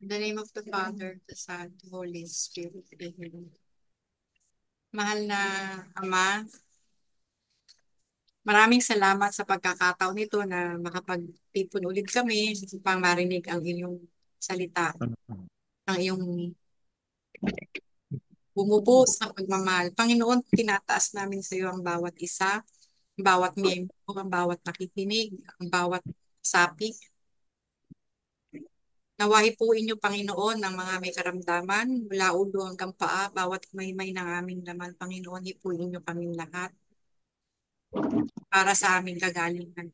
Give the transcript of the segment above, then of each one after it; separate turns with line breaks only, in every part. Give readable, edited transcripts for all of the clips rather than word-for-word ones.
In the name of the Father, the Son, the Holy Spirit. Amen. Mahal na Ama, maraming salamat sa pagkakataon nito na makapagtipon ulit kami upang marinig ang iyong salita, ang iyong bumubuhos ng pagmamahal. Panginoon, tinataas namin sa iyo ang bawat isa, ang bawat miyembro, ang bawat nakikinig, ang bawat sapi. Nawahi po inyo, Panginoon, ng mga may karamdaman, mula ulo hanggang paa, bawat may ng aming laman, Panginoon, hipuin inyo kaming lahat para sa aming kagalingan.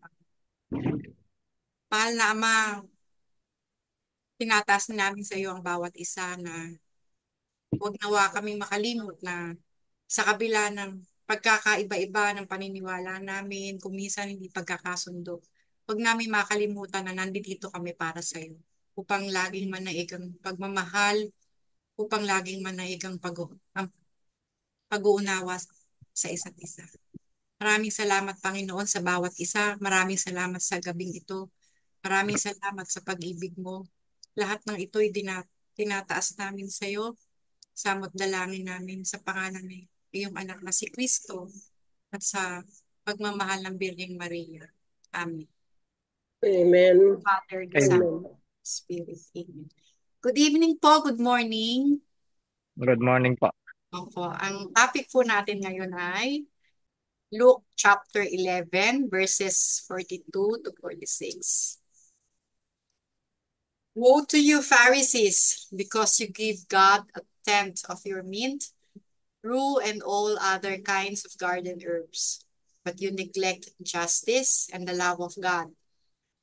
Mahal na Ama, tinataas namin sa iyo ang bawat isa na huwag nawa kaming makalimot na sa kabila ng pagkakaiba-iba ng paniniwala namin, kung minsan hindi pagkakasundo, huwag namin makalimutan na nandito kami para sa iyo upang laging manaig ang pagmamahal, upang laging manaig ang pag-uunawa sa isa't isa. Maraming salamat, Panginoon, sa bawat isa. Maraming salamat sa gabing ito. Maraming salamat sa pag-ibig mo. Lahat ng ito'y tinataas namin sa iyo. Samot dalangin namin sa pangalan ng iyong anak na si Kristo at sa pagmamahal ng Birheng Maria. Amen.
Amen.
Father, the Son,
Amen.
Spirit. Amen. Good evening po. Good morning.
Good morning po.
Opo. Ang topic po natin ngayon ay Luke chapter 11 verses 42 to 46. Woe to you, Pharisees, because you give God a tenth of your mint, rue, and all other kinds of garden herbs, but you neglect justice and the love of God.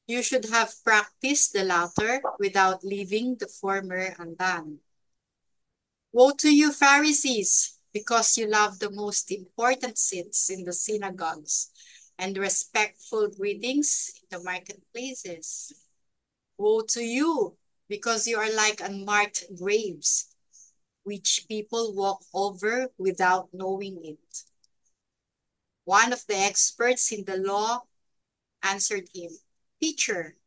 You should have practiced the latter without leaving the former undone. Woe to you, Pharisees, because you love the most important seats in the synagogues and respectful greetings in the marketplaces. Woe to you, because you are like unmarked graves, which people walk over without knowing it. One of the experts in the law answered him, Teacher,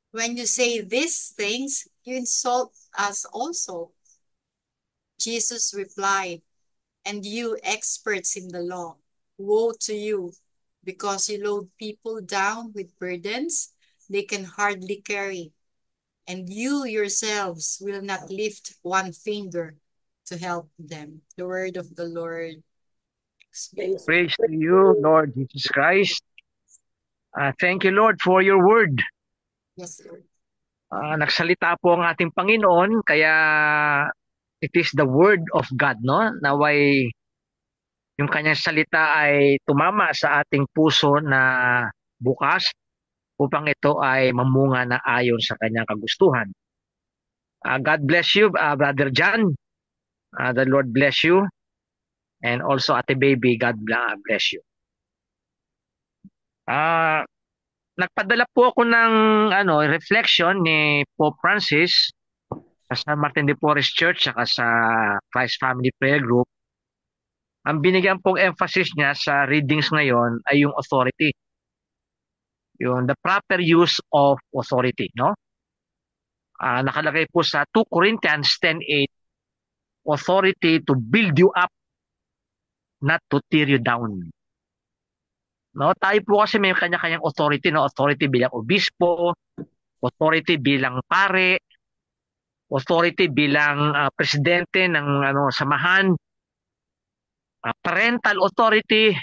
when you say these things, you insult us also. Jesus replied, And you experts in the law, woe to you, because you load people down with burdens they can hardly carry, and you yourselves will not lift one finger to help them. The word of the Lord.
Thanks.
Praise to you, Lord Jesus Christ. Thank you, Lord, for your word.
Yes, Lord.
Nagsalita po ang ating Panginoon, kaya it is the word of God, no? Naway yung kanyang salita ay tumama sa ating puso na bukas upang ito ay mamunga na ayon sa kanyang kagustuhan. God bless you, Brother John. The Lord bless you. And also Ate Baby, God bless you. Nagpadala po ako ng reflection ni Pope Francis sa San Martin de Porres Church at sa Christ Family Prayer Group. Ang binigyan pong emphasis niya sa readings ngayon ay yung authority. Yung the proper use of authority, no? Nakalagay po sa 2 Corinthians 10:8, authority to build you up, not to tear you down. No, tayo po kasi may kanya-kanyang authority, no? Authority bilang obispo, authority bilang pare, authority bilang presidente ng samahan, parental authority,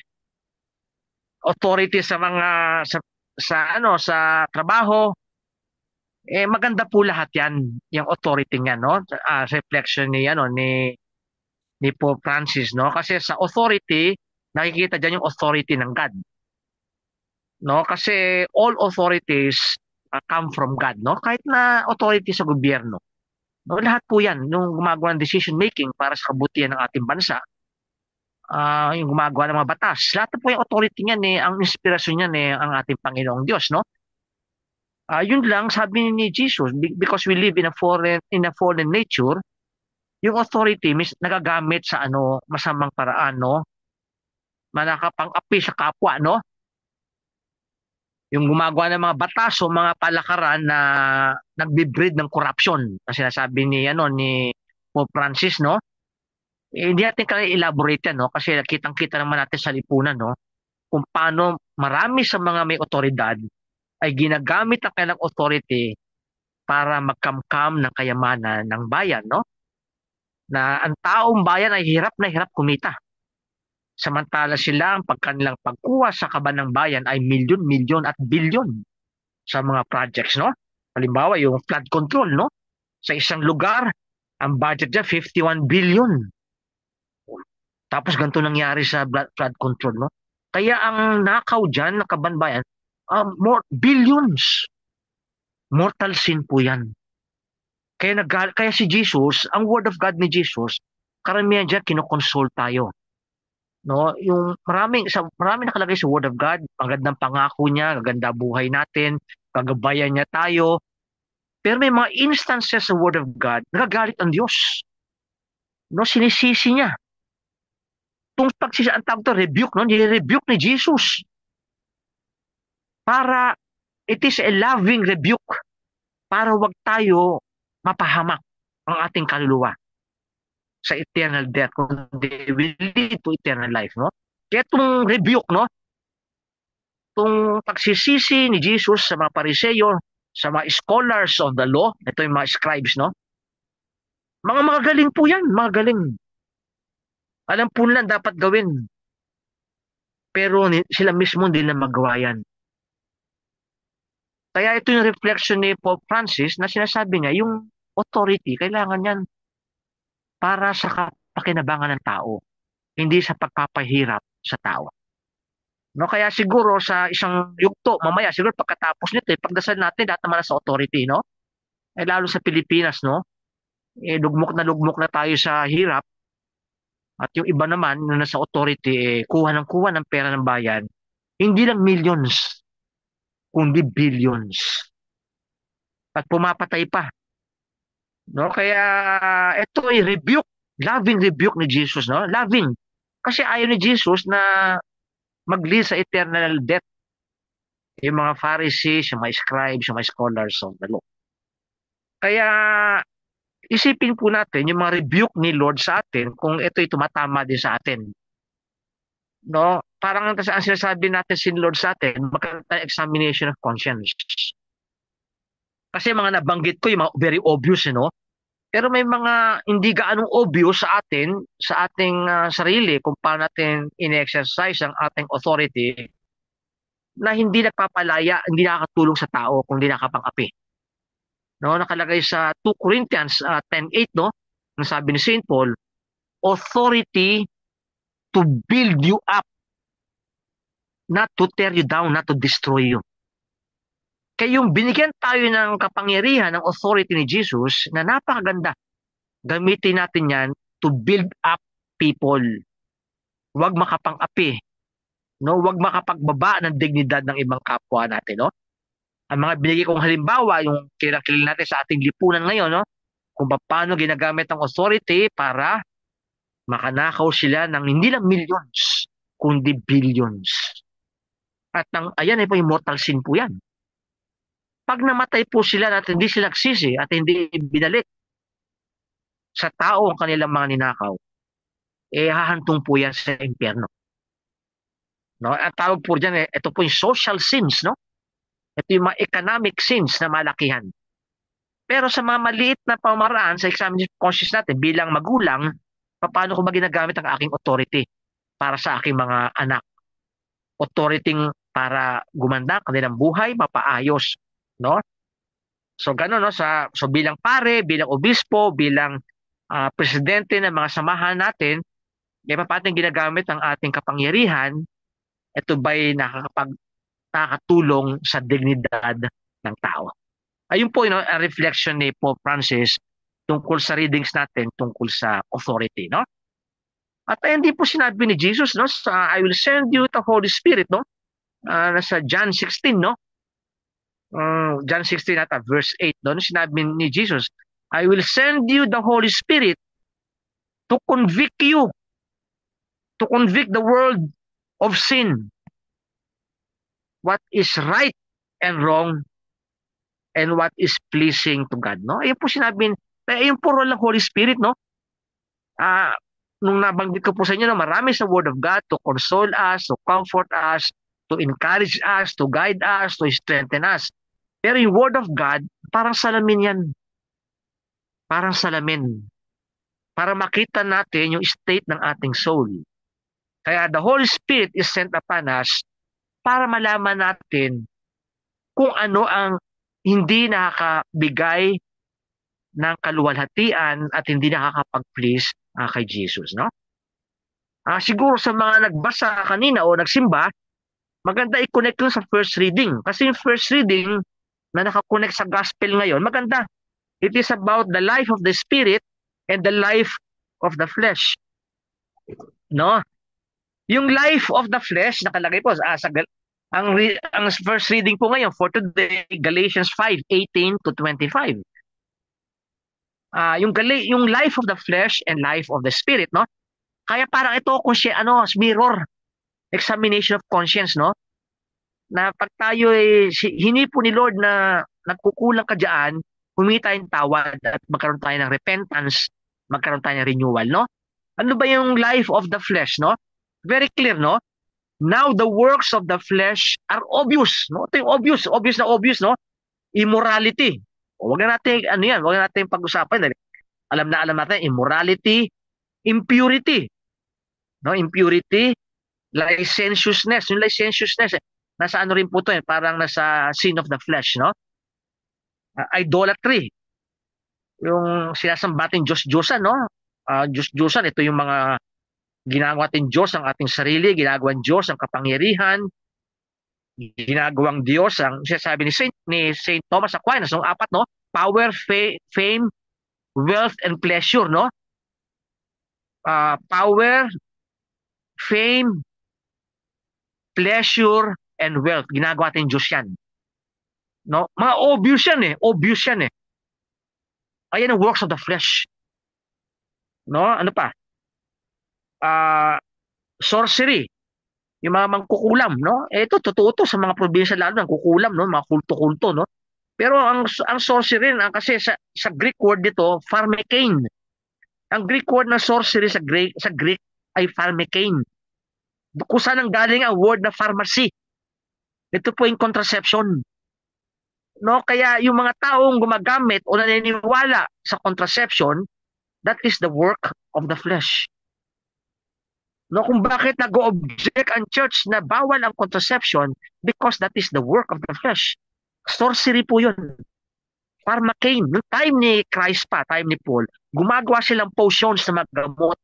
authority sa mga sa trabaho. Maganda po lahat 'yan, yung authority niya, no? Reflection ni Pope Francis, no? Kasi sa authority nakikita diyan yung authority ng God. No, kasi all authorities come from God, no? Kahit na authority sa gobyerno. No, lahat po 'yan nung gumagawa ng decision making para sa kabutihan ng ating bansa. Yung gumagawa ng mga batas. Lahat po yung authority niyan ang inspirasyon niyan ang ating Panginoong Diyos, no? Yun lang sabi ni Jesus, because we live in a fallen nature, yung authority nagagamit sa masamang paraan, no? Manakapang-api sa kapwa, no? Yung gumagawa ng mga batas o mga palakaran na nagbi-breed ng corruption. Na sinasabi ni Pope Francis, no? Hindi natin kaya elaborate yan, no? Kasi kitang-kita naman natin sa lipunan, no? Kung paano marami sa mga may otoridad ay ginagamit ang kanilang authority para magkamkam ng kayamanan ng bayan, no? Na ang taong bayan ay hirap na hirap kumita. Samantala sila, ang kanilang pagkuha sa kaban ng bayan ay milyon-milyon at bilyon sa mga projects, no? Halimbawa, yung flood control, no? Sa isang lugar, ang budget niya 51 billion. Tapos ganito nangyari sa flood control, no? Kaya ang nakaw dyan, nakabanbayan, more billions. Mortal sin po yan. Kaya si Jesus, ang word of God ni Jesus, karamihan dyan kinokonsult tayo. No, yung marami nakalagay sa word of God, magandang pangako niya, gaganda buhay natin, gagabayan niya tayo. Pero may mga instances sa word of God, nagagalit ang Diyos. No, sinisisi niya. Ang tawag to, rebuke, no? Ni-rebuke ni Jesus. Para, it is a loving rebuke. Para wag tayo mapahamak ang ating kaluluwa sa eternal death, kundi will lead to eternal life, no? Kaya itong rebuke, no? Itong pagsisisi ni Jesus sa mga Pariseyo, sa mga scholars of the law, ito yung mga scribes, no? Mga magagaling po yan, magaling. Alam po nila dapat gawin. Pero sila mismo hindi na magawa yan. Kaya ito yung reflection ni Pope Francis na sinasabi niya, yung authority, kailangan yan para sa kapakinabangan ng tao, hindi sa pagpapahirap sa tao. No, kaya siguro sa isang yugto, mamaya siguro pagkatapos nito, pagdasal natin lahat naman sa authority, no? Lalo sa Pilipinas, no? Lugmok na tayo sa hirap. At yung iba naman na nasa authority, kuha ng pera ng bayan, hindi lang millions, kundi billions. At pumapatay pa. No? Kaya ito ay rebuke, loving rebuke ni Jesus, no? Loving. Kasi ayaw ni Jesus na mag-lead sa eternal death. Yung mga Pharisees, yung mga scribes, yung mga scholars of the law. Kaya isipin po natin yung mga rebuke ni Lord sa atin kung ito'y tumatama din sa atin. No? Parang ang sinasabi natin si Lord sa atin, magkaroon tayo examination of conscience. Kasi mga nabanggit ko, yung mga very obvious, no? Pero may mga hindi gaanong obvious sa atin, sa ating sarili, kung paano natin in-exercise ang ating authority na hindi nagpapalaya, hindi nakakatulong sa tao, kundi nakapang-api. No, nakalagay sa 2 Corinthians 10:8, no? Ang sabi ni St. Paul, authority to build you up, not to tear you down, not to destroy you. Kaya yung binigyan tayo ng kapangyarihan, ng authority ni Jesus, na napakaganda. Gamitin natin yan to build up people. Huwag makapang-api. No? Huwag makapagbaba ng dignidad ng ibang kapwa natin. No? Ang mga binigay kong halimbawa, yung kilala natin sa ating lipunan ngayon, no? Kung paano ginagamit ang authority para makanakaw sila ng hindi lang millions, kundi billions. At ayan ay po yung mortal sin po yan. Pag namatay po sila at hindi sila nagsisi at hindi binalik sa tao ang kanilang mga ninakaw, hahantong po yan sa impyerno. No? At tawag po dyan, ito po yung social sins, no? Ito yung mga economic sins na malakihan. Pero sa mga maliit na pamaraan sa examination of conscience natin bilang magulang, paano ko ba ginagamit ang aking authority para sa aking mga anak? Authority para gumanda kanilang buhay, mapaayos, no? So gano'n, no? So bilang pare, bilang obispo, bilang presidente ng mga samahan natin, paano ginagamit ang ating kapangyarihan? Ito ba'y nakakatulong sa dignidad ng tao? Ayun po, a reflection ni Pope Francis tungkol sa readings natin tungkol sa authority, no? At hindi po sinabi ni Jesus, no, I will send you the Holy Spirit, no? Nasa John 16, no? John 16 at verse 8, no? Sinabi ni Jesus, I will send you the Holy Spirit to convict you, to convict the world of sin. What is right and wrong and what is pleasing to God, no? Ayun po sinabi, ayun po role ng Holy Spirit, no? Ah, nung nabanggit ko po sa inyo, no, marami sa Word of God to console us, to comfort us, to encourage us, to guide us, to strengthen us. Pero yung Word of God, parang salamin yan. Parang salamin. Para makita natin yung state ng ating soul. Kaya the Holy Spirit is sent upon us para malaman natin kung ano ang hindi nakakabigay ng kaluwalhatian at hindi nakakapag-please kay Jesus, no? Siguro sa mga nagbasa kanina o nagsimba, maganda i-connect yun sa first reading. Kasi yung first reading na nakakonect sa gospel ngayon, maganda. It is about the life of the Spirit and the life of the flesh. No? Yung life of the flesh, nakalagay po ang first reading po ngayon for today, Galatians 5:18 to 25. Yung life of the flesh and life of the Spirit, no? Kaya parang ito kung siya mirror examination of conscience, no? Na pag tayo hini po ni Lord na nagkukulang ka diyan, humingi tayong tawad at magkaroon tayo ng repentance, magkaroon tayo ng renewal, no? Ano ba yung life of the flesh, no? Very clear, no? Now the works of the flesh are obvious, no? Ito yung obvious, no? Immorality. Wag na natin wag na natin pag-usapan. Alam natin immorality, impurity. No, impurity, licentiousness. Yung licentiousness, nasa rin po 'to, parang nasa sin of the flesh, no? Idolatry. Yung sinasambating Diyos-Diyosan, no? Diyos-Diyosan, ito yung mga ginagawa natin Diyos ang ating sarili, ginagawang Diyos ang kapangyarihan, ginagawang Diyos ang sinasabi ni Saint Thomas Aquinas, no? 4, no? Power, fame, wealth, and pleasure, no? Power, fame, pleasure, and wealth. Ginagawa natin Diyos yan. No? Mga obvious yan eh. Ayan ang works of the flesh. No? Ano pa? Sorcery. Yung mga mangkukulam, no? Ito, totoo to sa mga probinsya lalo ng kukulam, no? Mga kulto-kulto, no? Pero ang sorcery, kasi sa Greek word dito, pharmakein. Ang Greek word ng sorcery sa Greek ay pharmakein. Kung saan ang galing ang word na pharmacy. Ito po yung contraception. No? Kaya yung mga taong gumagamit o naniniwala sa contraception, that is the work of the flesh. No, kung bakit nag-object ang church na bawal ang contraception, because that is the work of the flesh. Sorcery po yun. Pharmakein. Noong time ni Christ pa, time ni Paul, gumagawa silang potions na maggamot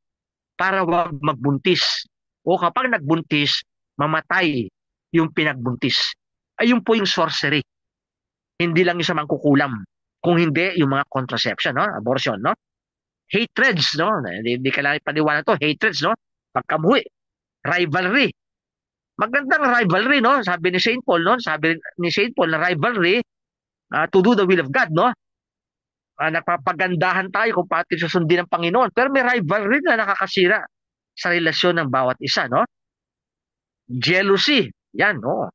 para wag magbuntis. O kapag nagbuntis, mamatay yung pinagbuntis. Ayun po yung sorcery. Hindi lang yung sa mangkukulam. Kung hindi, yung mga contraception, no? Abortion, no? Hatreds, no? Hindi kailangan ipaniwala to. Hatreds, no? Pagkabuhi. Rivalry. Magandang rivalry, no? Sabi ni Saint Paul, no? Sabi ni Saint Paul na rivalry to do the will of God, no? Nagpapagandahan tayo kung paano susundin ng Panginoon. Pero may rivalry na nakakasira sa relasyon ng bawat isa, no? Jealousy. Yan, no?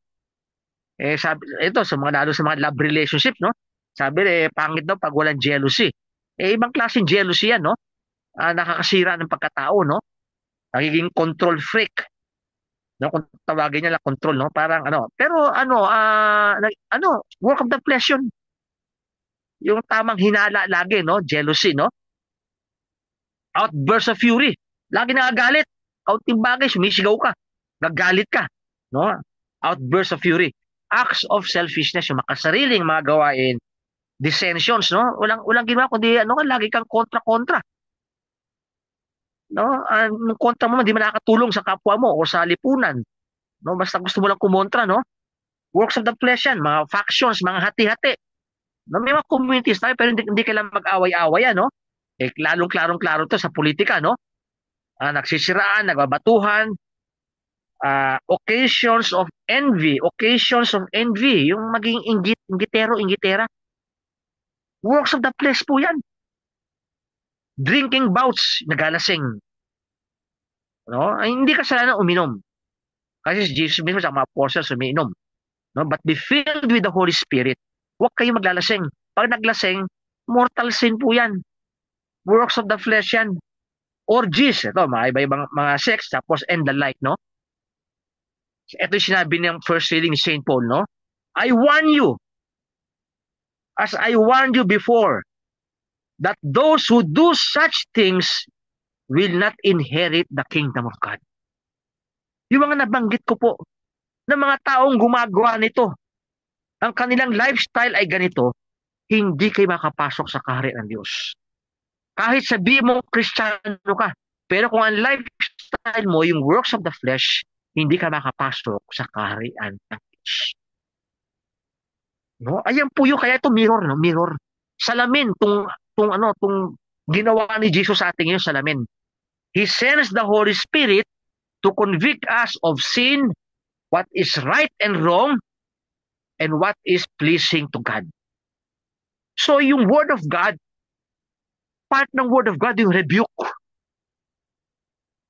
Sabi, ito, lalo sa mga love relationship, no? Sabi, pangit daw pag walang jealousy. Ibang klaseng jealousy yan, no? Nakakasira ng pagkatao, no? Nagiging control freak. No, kung tawagin niya lang control, no? Parang pero work of the flesh yun. Yung tamang hinala lagi, no? Jealousy, no? Outburst of fury. Lagi nagagalit. Kaunting bagay, sumisigaw ka. Naggalit ka, no? Outburst of fury. Acts of selfishness, yung makasariling mga gawain. Dissensions, no? Walang ginawa kundi lagi kang kontra-kontra. No? Ang kontra mo, hindi man nakakatulong sa kapwa mo o sa lipunan. No? Basta gusto mo lang kumontra, no? Works of the flesh yan, mga factions, mga hati-hati. No? May mga communities tayo, pero hindi kailangan mag-away-away, no? Lalong-klarong-klaro to sa politika, no? Nagsisiraan, nagbabatuhan, occasions of envy, yung maging ingitera. Works of the flesh po yan. Drinking bouts, nagalasing. No? Ay, hindi kasalanan uminom. Kasi Jesus mismo sa mga apostles umiinom. No? But be filled with the Holy Spirit. Huwag kayong maglalasing. Pag naglasing, mortal sin po yan. Works of the flesh yan. Orgies, ito, mga iba-ibang mga sex, tapos and the like, no? Ito yung sinabi ng first reading ni St. Paul, no? I warn you, as I warned you before, that those who do such things will not inherit the kingdom of God. Yung mga nabanggit ko po, na mga taong gumagawa nito, ang kanilang lifestyle ay ganito, hindi kayo makapasok sa kaharian ng Diyos. Kahit sabihin mo Kristiyano ka, pero kung ang lifestyle mo, yung works of the flesh, hindi ka makapasok sa kaharian ng Diyos. No? Ayan po yung, kaya ito mirror, no? Mirror. Salamin, tung ginawa ni Jesus sa ating yung salamin. He sends the Holy Spirit to convict us of sin, what is right and wrong, and what is pleasing to God. So yung Word of God, part ng Word of God, yung rebuke.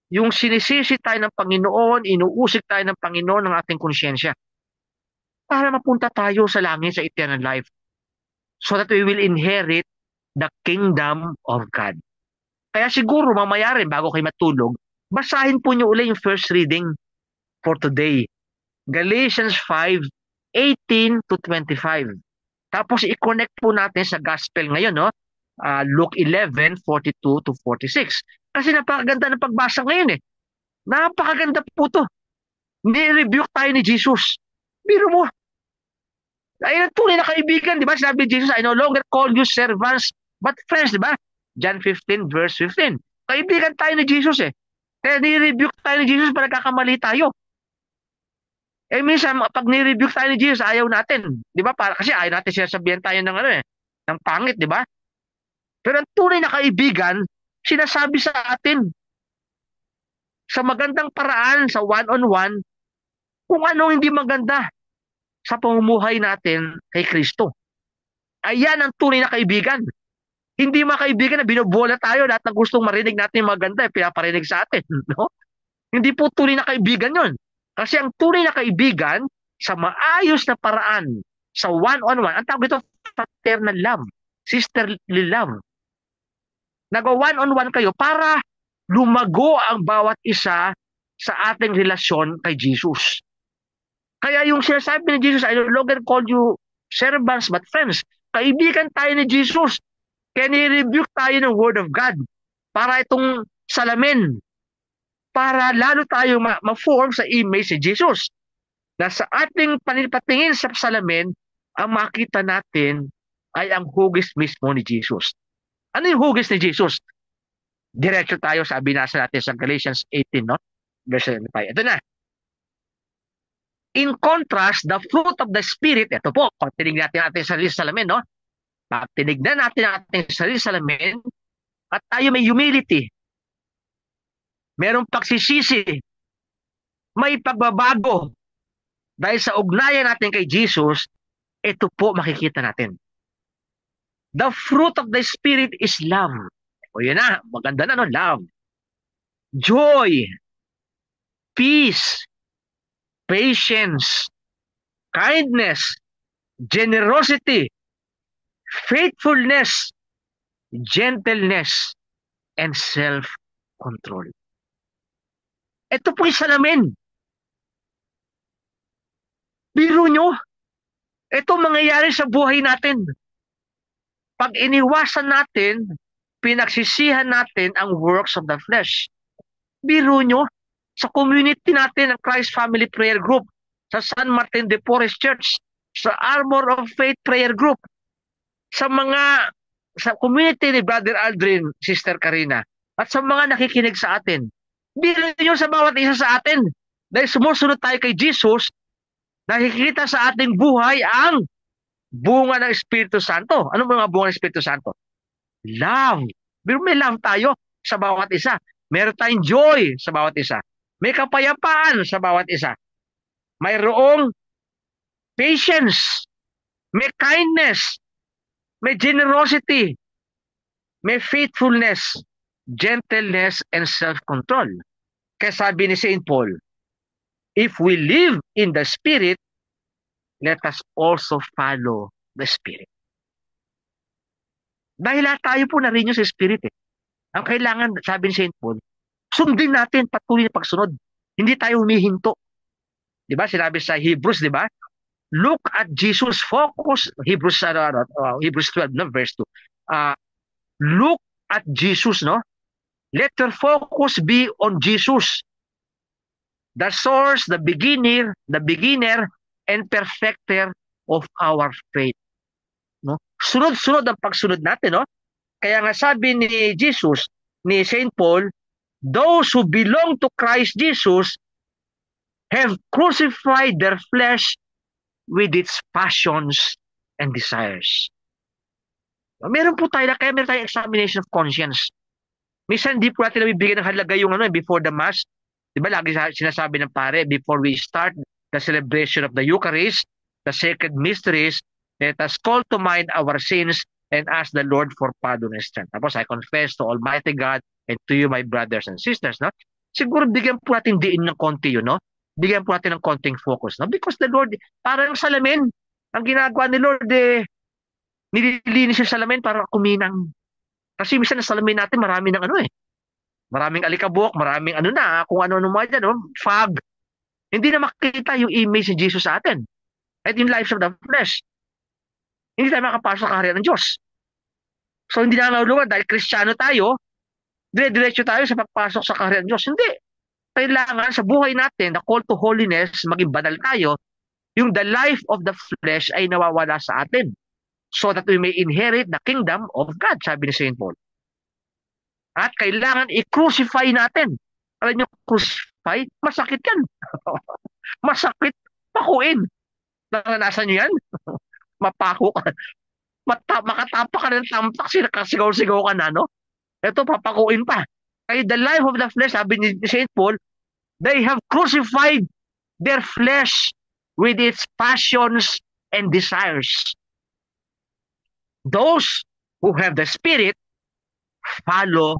Yung sinisisi tayo ng Panginoon, inuusik tayo ng Panginoon ng ating konsyensya para mapunta tayo sa langit, sa eternal life, so that we will inherit the kingdom of God. Kaya siguro mamaya rin, bago kayo matulog, basahin po nyo ulit yung first reading for today. Galatians 5:18 to 25. Tapos i-connect po natin sa gospel ngayon, no? Luke 11:42 to 46. Kasi napakaganda ng pagbasa ngayon eh. Napakaganda po to. Ni-rebuke tayo ni Jesus. Biro mo. Ay, ang tunay na kaibigan, di ba? Sabi ni Jesus, I no longer call you servants, but friends, di ba? John 15 verse 15. Kaibigan tayo ni Jesus eh. Kaya ni-rebuke tayo ni Jesus para nagkakamali tayo. Eh minsan, pag ni-rebuke tayo ni Jesus, ayaw natin. Di ba? Kasi ayaw natin sinasabihan tayo ng ng pangit, di ba? Pero ang tunay na kaibigan, sinasabi sa atin, sa magandang paraan, sa one-on-one, kung anong hindi maganda sa pamumuhay natin kay Kristo. Ayan ang tunay na kaibigan. Hindi mga kaibigan na binubola tayo lahat na gustong marinig natin yung maganda, pinaparinig sa atin. No? Hindi po tunay na kaibigan yun. Kasi ang tunay na kaibigan, sa maayos na paraan, sa one-on-one, ang tawag ito, fraternal love, sisterly love. Nag-one-on-one kayo para lumago ang bawat isa sa ating relasyon kay Jesus. Kaya yung sinasabi ni Jesus, I no longer call you servants but friends. Kaibigan tayo ni Jesus. Kaya ni-rebuke tayo ng Word of God para itong salamin, para lalo tayo ma-form sa image ni Jesus. Na sa ating patingin sa salamin, ang makita natin ay ang hugis mismo ni Jesus. Ano yung hugis ni Jesus? Diretso tayo sa binasa natin sa Galatians 18, no? Verse 75. Ito na. In contrast, the fruit of the Spirit, ito po, pag tinignan natin ating sarili sa salamin, no? Pag tinignan natin ang ating sarili sa salamin, at tayo may humility, merong pagsisisi, may pagbabago, dahil sa ugnayan natin kay Jesus, ito po makikita natin. The fruit of the Spirit is love. O yun na, maganda na, no? Love. Joy. Peace. Patience. Kindness. Generosity. Faithfulness. Gentleness. And self-control. Ito po yung salamin. Biro nyo, ito mangyayari sa buhay natin. Pag iniwasan natin, pinagsisihan natin ang works of the flesh. Biro nyo, sa community natin ng Christ Family Prayer Group, sa San Martin de Porres Church, sa Armor of Faith Prayer Group, sa community ni Brother Aldrin, Sister Karina, at sa mga nakikinig sa atin. Biro nyo sa bawat isa sa atin. Dahil sumusunod tayo kay Jesus, nakikita sa ating buhay ang bunga ng Espiritu Santo. Ano mga bunga ng Espiritu Santo? Love. Pero may love tayo sa bawat isa. Meron tayong joy sa bawat isa. May kapayapaan sa bawat isa. Mayroong patience. May kindness. May generosity. May faithfulness, gentleness, and self-control. Kaya sabi ni St. Paul, if we live in the Spirit, let us also follow the Spirit. Dahil lahat tayo po na-renew sa Spirit eh. Ang kailangan, sabi ni St. Paul, sundin natin patuloy na pagsunod. Hindi tayo humihinto. Di ba? Sinabi sa Hebrews, di ba? Look at Jesus. Focus. Hebrews 12, no? Verse 2. Look at Jesus, no? Let your focus be on Jesus. The source, the beginner, and perfecter of our faith. No? Sunod-sunod ang pagsunod natin, no? Kaya nga sabi ni Jesus, ni St. Paul, those who belong to Christ Jesus have crucified their flesh with its passions and desires. Meron po tayo, kaya meron tayong examination of conscience. Minsan hindi po natin nabibigyan ng halaga yung before the Mass. Diba lagi sinasabi ng pare, before we start the celebration of the Eucharist, the sacred mysteries, let us call to mind our sins and ask the Lord for pardon and strength. Tapos, I confess to Almighty God and to you, my brothers and sisters. No? Siguro bigyan po natin diin ng konti yun. No? Bigyan po natin ng konting focus. No? Because the Lord, parang salamin, ang ginagawa ni Lord, nililinis yung salamin para kuminang. Kasi minsan na salamin natin, marami ng maraming alikabok, maraming kung ano-ano mga dyan, fog. Hindi na makita yung image ni Jesus sa atin. At yung lives of the flesh. Hindi tayo makapasok sa kaharian ng Diyos. So hindi na nauluan dahil Kristiyano tayo, dire-diretso tayo sa pagpasok sa kaharian ng Diyos. Hindi. Kailangan sa buhay natin, the call to holiness, maging banal tayo, yung the life of the flesh ay nawawala sa atin. So that we may inherit the kingdom of God, sabi ni St. Paul. At kailangan i-crucify natin. Alam niyo, crucify, masakit yan. Masakit, pakuin. Naranasan niyo yan? Mapako ka. Makatapa ka ng tampak, sigaw-sigaw ka na, no? Ito, papakuin pa. Kaya the life of the flesh, sabi ni St. Paul, they have crucified their flesh with its passions and desires. Those who have the Spirit, follow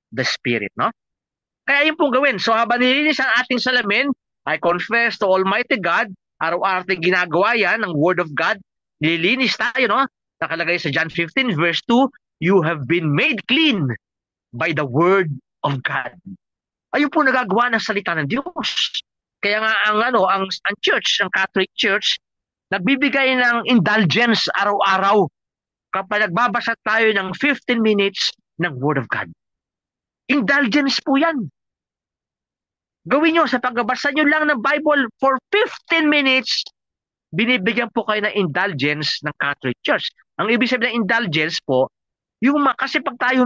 the Spirit, no? Kaya yun pong gawin. So habang nilinis ang ating salamin, I confess to Almighty God, araw-araw natin ginagawa yan, ang Word of God, nililinis tayo, no? Nakalagay sa John 15 verse 2, you have been made clean by the Word of God. Ayun po nagagawa ng salita ng Diyos. Kaya nga ang church, ang Catholic Church, nagbibigay ng indulgence araw-araw kapag nagbabasa tayo ng 15 minutes ng Word of God. Indulgence po yan. Gawin nyo sa pagbabasa nyo lang ng Bible for 15 minutes, binibigyan po kayo ng indulgence ng Catholic Church. Ang ibig sabihin ng indulgence po, kasi pag tayo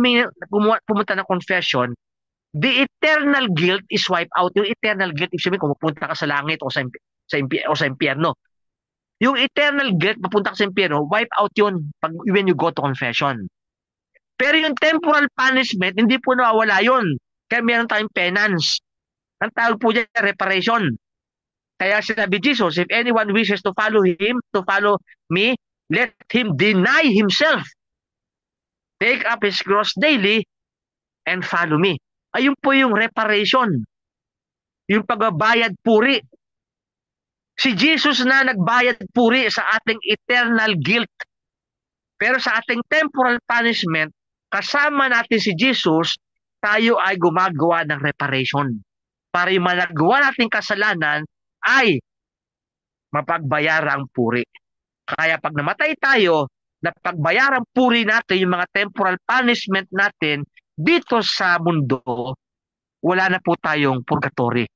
pumunta ng confession, the eternal guilt is wiped out. Yung eternal guilt, ibig sabihin kung pupunta ka sa langit o sa impyerno. Yung eternal guilt, papunta ka sa impyerno, wipe out yun when you go to confession. Pero yung temporal punishment, hindi po nawawala yun. Kaya meron tayong penance. Ang tawag po dyan, reparation. Kaya sinabi Jesus, if anyone wishes to follow me, let him deny himself. Take up his cross daily and follow me. Ayun po yung reparation. Yung pagbabayad puri. Si Jesus na nagbayad puri sa ating eternal guilt. Pero sa ating temporal punishment, kasama natin si Jesus, tayo ay gumagawa ng reparation. Para yung managawa nating kasalanan ay mapagbayarang puri. Kaya pag namatay tayo, napagbayarang puri natin yung mga temporal punishment natin dito sa mundo, wala na po tayong purgatory.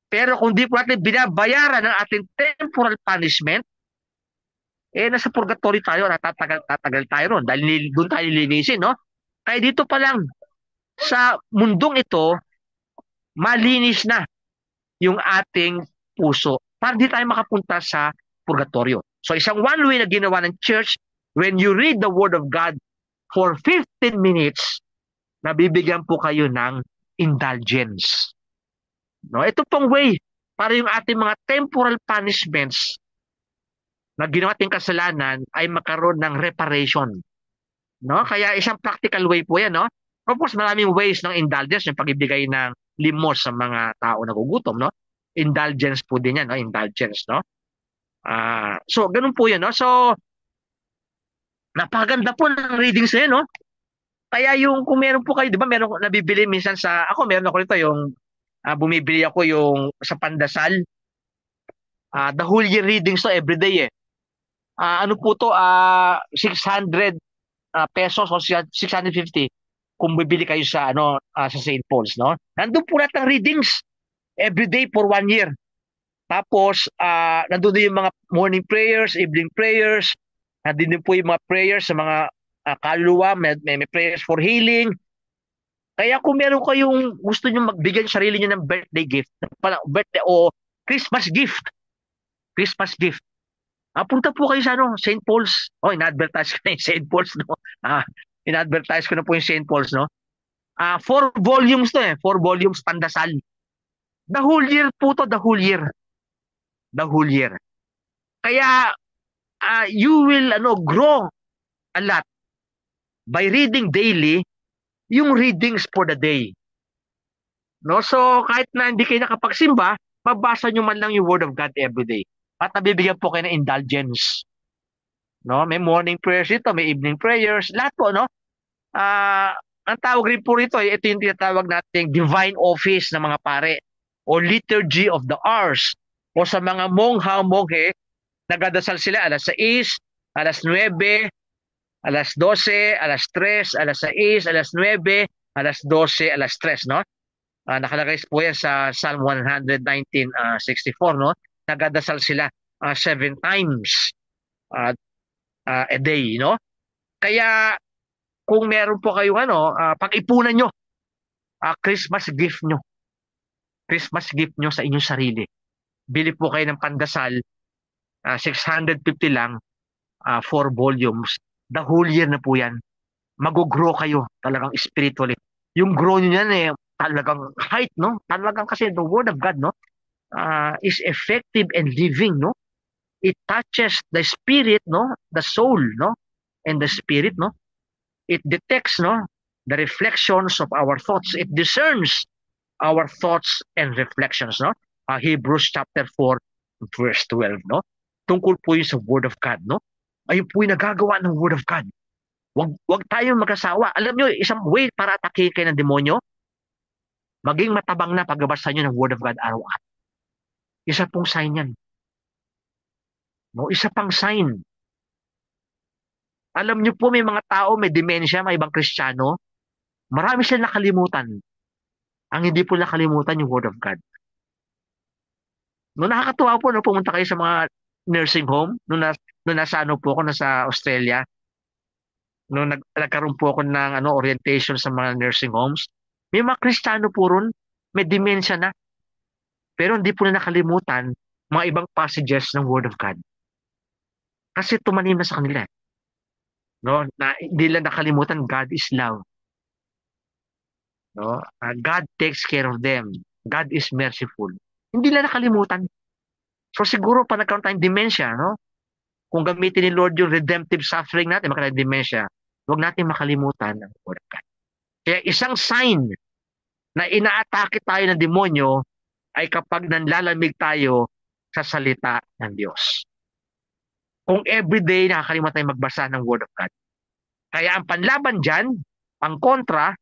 Pero kung di po natin binabayaran ang ating temporal punishment, nasa purgatory tayo, tatagal tayo ron dahil doon tayo linisin, no? Kaya dito pa lang, sa mundong ito, malinis na yung ating puso para di tayo makapunta sa purgatorio. So isang one way na ginawa ng church, when you read the Word of God for 15 minutes, nabibigyan po kayo ng indulgence. No, ito pong way para yung ating mga temporal punishments na ginawa ating kasalanan ay magkaroon ng reparation. No? Kaya isang practical way po yan, no? Of course, maraming ways ng indulgence, yung pagbibigay ng limos sa mga tao nagugutom, no? Indulgence po din yan, no? Indulgence, no? So, ganun po yun, no? So, napakaganda po ng readings na yun, no? Kaya yung, kung meron po kayo, di ba, meron nabibili minsan meron ako rito yung, bumibili ako yung sa pandasal, the whole year readings to everyday eh. Ano po to, 600 pesos o 650 kung bibili kayo sa sa St. Paul's, no? Nandun po lahat ng readings everyday for 1 year. Tapos nandun din yung mga morning prayers, evening prayers, nandun din po yung mga prayers sa mga kaluluwa, may prayers for healing. Kaya kung meron kayong gusto niyo magbigay sa sarili niyo ng birthday gift, birthday o Christmas gift, Christmas gift. Punta po kayo sa St. Paul's. Oh, in-advertise ko na yung St. Paul's, no? In-advertise ko na po yung St. Paul's, no? 4 volumes to eh. 4 volumes pandasal. The whole year po to, the whole year. The whole year. Kaya, you will, grow a lot by reading daily yung readings for the day. No? So, kahit na hindi kayo nakapagsimba, mabasa nyo man lang yung Word of God every day. At nabibigyan po kayo ng indulgence. No? May morning prayers dito, may evening prayers, lahat po, no? Ang tawag rin po rito, ito yung tinatawag nating divine office ng mga pare o liturgy of the hours. O sa mga monghe, nagadasal sila alas 6, alas 9, alas 12, alas 3, alas 6, alas 9, alas 12, alas 3, no? Nakalagay po yan sa Psalm 119:64, no? Nagadasal sila 7 times a day, no? Kaya kung meron po kayong pag-ipunan nyo, Christmas gift nyo. Christmas gift nyo sa inyong sarili. Bili po kayo ng pandasal, 650 lang, 4 volumes. The whole year na po yan. Mag-grow kayo talagang spiritually. Yung grow nyo yan talagang height, no? Talagang kasi the Word of God, no? Is effective and living, no? It touches the spirit, no? The soul, no? And the spirit, no? It detects, no? The reflections of our thoughts. It discerns our thoughts and reflections, no? Hebrews chapter 4, verse 12, no? Tungkol po yun sa Word of God, no? Ayun po yung nagagawa ng Word of God. Wag tayong mag-asawa. Alam nyo, isang way para atakihin kayo ng demonyo, maging matabang na pagbabasa nyo ng Word of God araw-araw. Isa pong sign yan. No? Isa pang sign. Alam nyo po, may mga tao, may dementia, may ibang Kristiyano, marami silang nakalimutan. Ang hindi po nakalimutan yung Word of God. No, nakakatuwa po, no, pumunta kayo sa mga nursing home, nung nasa po ako, nasa Australia, nung nagkaroon po ako ng orientation sa mga nursing homes, may mga Kristiyano po ron, may dementia na, pero hindi po na nakalimutan mga ibang passages ng Word of God. Kasi tumanim na sa kanila. No? Na hindi lang nakalimutan, God is love. No? God takes care of them. God is merciful. Hindi lang nakalimutan. So siguro pa nagkaroon tayong dementia, no? Kung gamitin ni Lord yung redemptive suffering natin, magkaroon dementia, huwag natin makalimutan ang Word of God. Kaya isang sign na inaatake tayo ng demonyo ay kapag nanlalamig tayo sa salita ng Diyos. Kung everyday nakakalimutan tayong magbasa ng Word of God. Kaya ang panlaban dyan, ang kontra,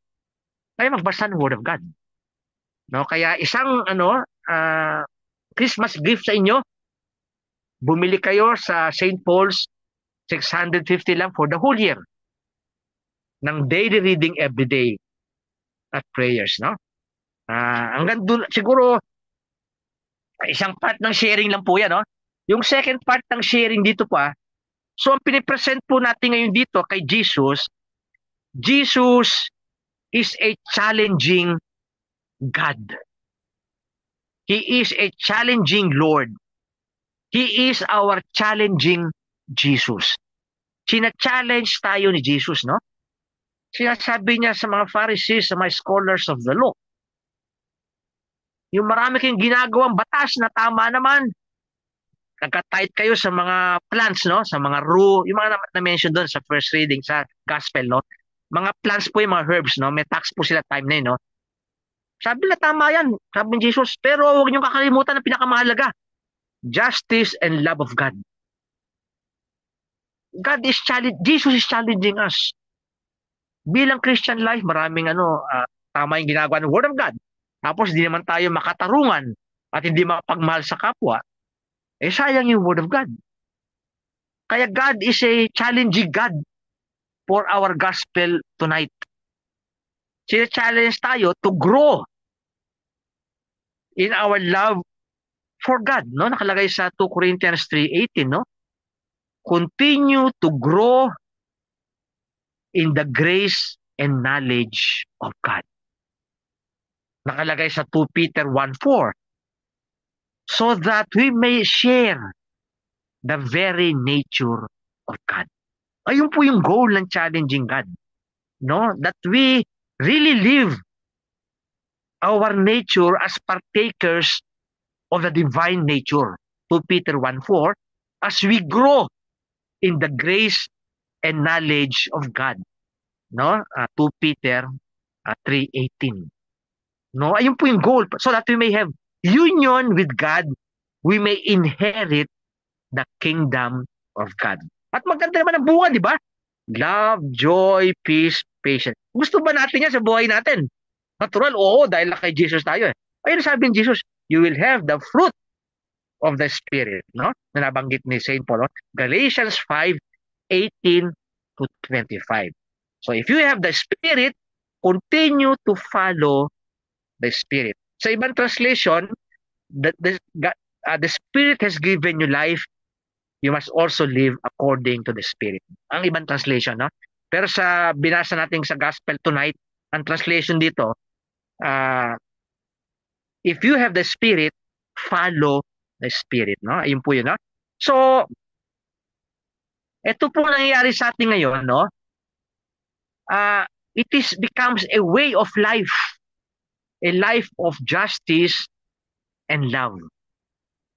ay magbasa ng Word of God. No? Kaya isang Christmas gift sa inyo, bumili kayo sa St. Paul's, 650 lang for the whole year ng daily reading everyday at prayers, no? Hanggang doon, siguro, isang part ng sharing lang po yan, no? Yung second part ng sharing dito pa, so ang pinipresent po natin ngayon dito kay Jesus, Jesus is a challenging God. He is a challenging Lord. He is our challenging Jesus. Sina-challenge tayo ni Jesus, no? Sinasabi niya sa mga Pharisees, sa mga scholars of the law, yung marami kayong ginagawang batas na tama naman, nagka-tight kayo sa mga plants, no? Sa mga rue, yung mga na-mention doon sa first reading, sa gospel, no? Mga plants po yung mga herbs, no? May tax po sila time na yun, no? Sabi na tama yan, sabi ni Jesus, pero huwag niyong kakalimutan ang pinakamahalaga. justice, and love of God. Jesus is challenging us. Bilang Christian life, maraming tama yung ginagawa ng Word of God. Tapos di naman tayo makatarungan at hindi mapagmahal sa kapwa. Sayang yung Word of God. Kaya God is a challenging God for our gospel tonight. Sina-challenge tayo to grow in our love for God, no? Nakalagay sa 2 Corinthians 3:18, no? Continue to grow in the grace and knowledge of God. Nakalagay sa 2 Peter 1:4, so that we may share the very nature of God. Ayun po yung goal ng challenging God, no? That we really live our nature as partakers of the divine nature. 2 Peter 1:4, as we grow in the grace and knowledge of God, no? 2 Peter 3:18. No, ayun po yung goal, so that we may have union with God, we may inherit the kingdom of God. At maganda naman ang bunga, di ba? Love, joy, peace, patience. Gusto ba natin yan sa buhay natin? Natural, oo, dahil kay Jesus tayo. Ayun sabi ni Jesus, you will have the fruit of the Spirit, no? Na nabanggit ni St. Paul, no? Galatians 5:18 to 25. So if you have the Spirit, continue to follow the Spirit. Sa ibang translation, the Spirit has given you life, you must also live according to the Spirit. Ang ibang translation, no? Pero sa binasa natin sa Gospel tonight, ang translation dito, if you have the Spirit, follow the Spirit, no? Ayun po yun, no? So, ito po nangyayari sa atin ngayon, no? It becomes a way of life, a life of justice and love.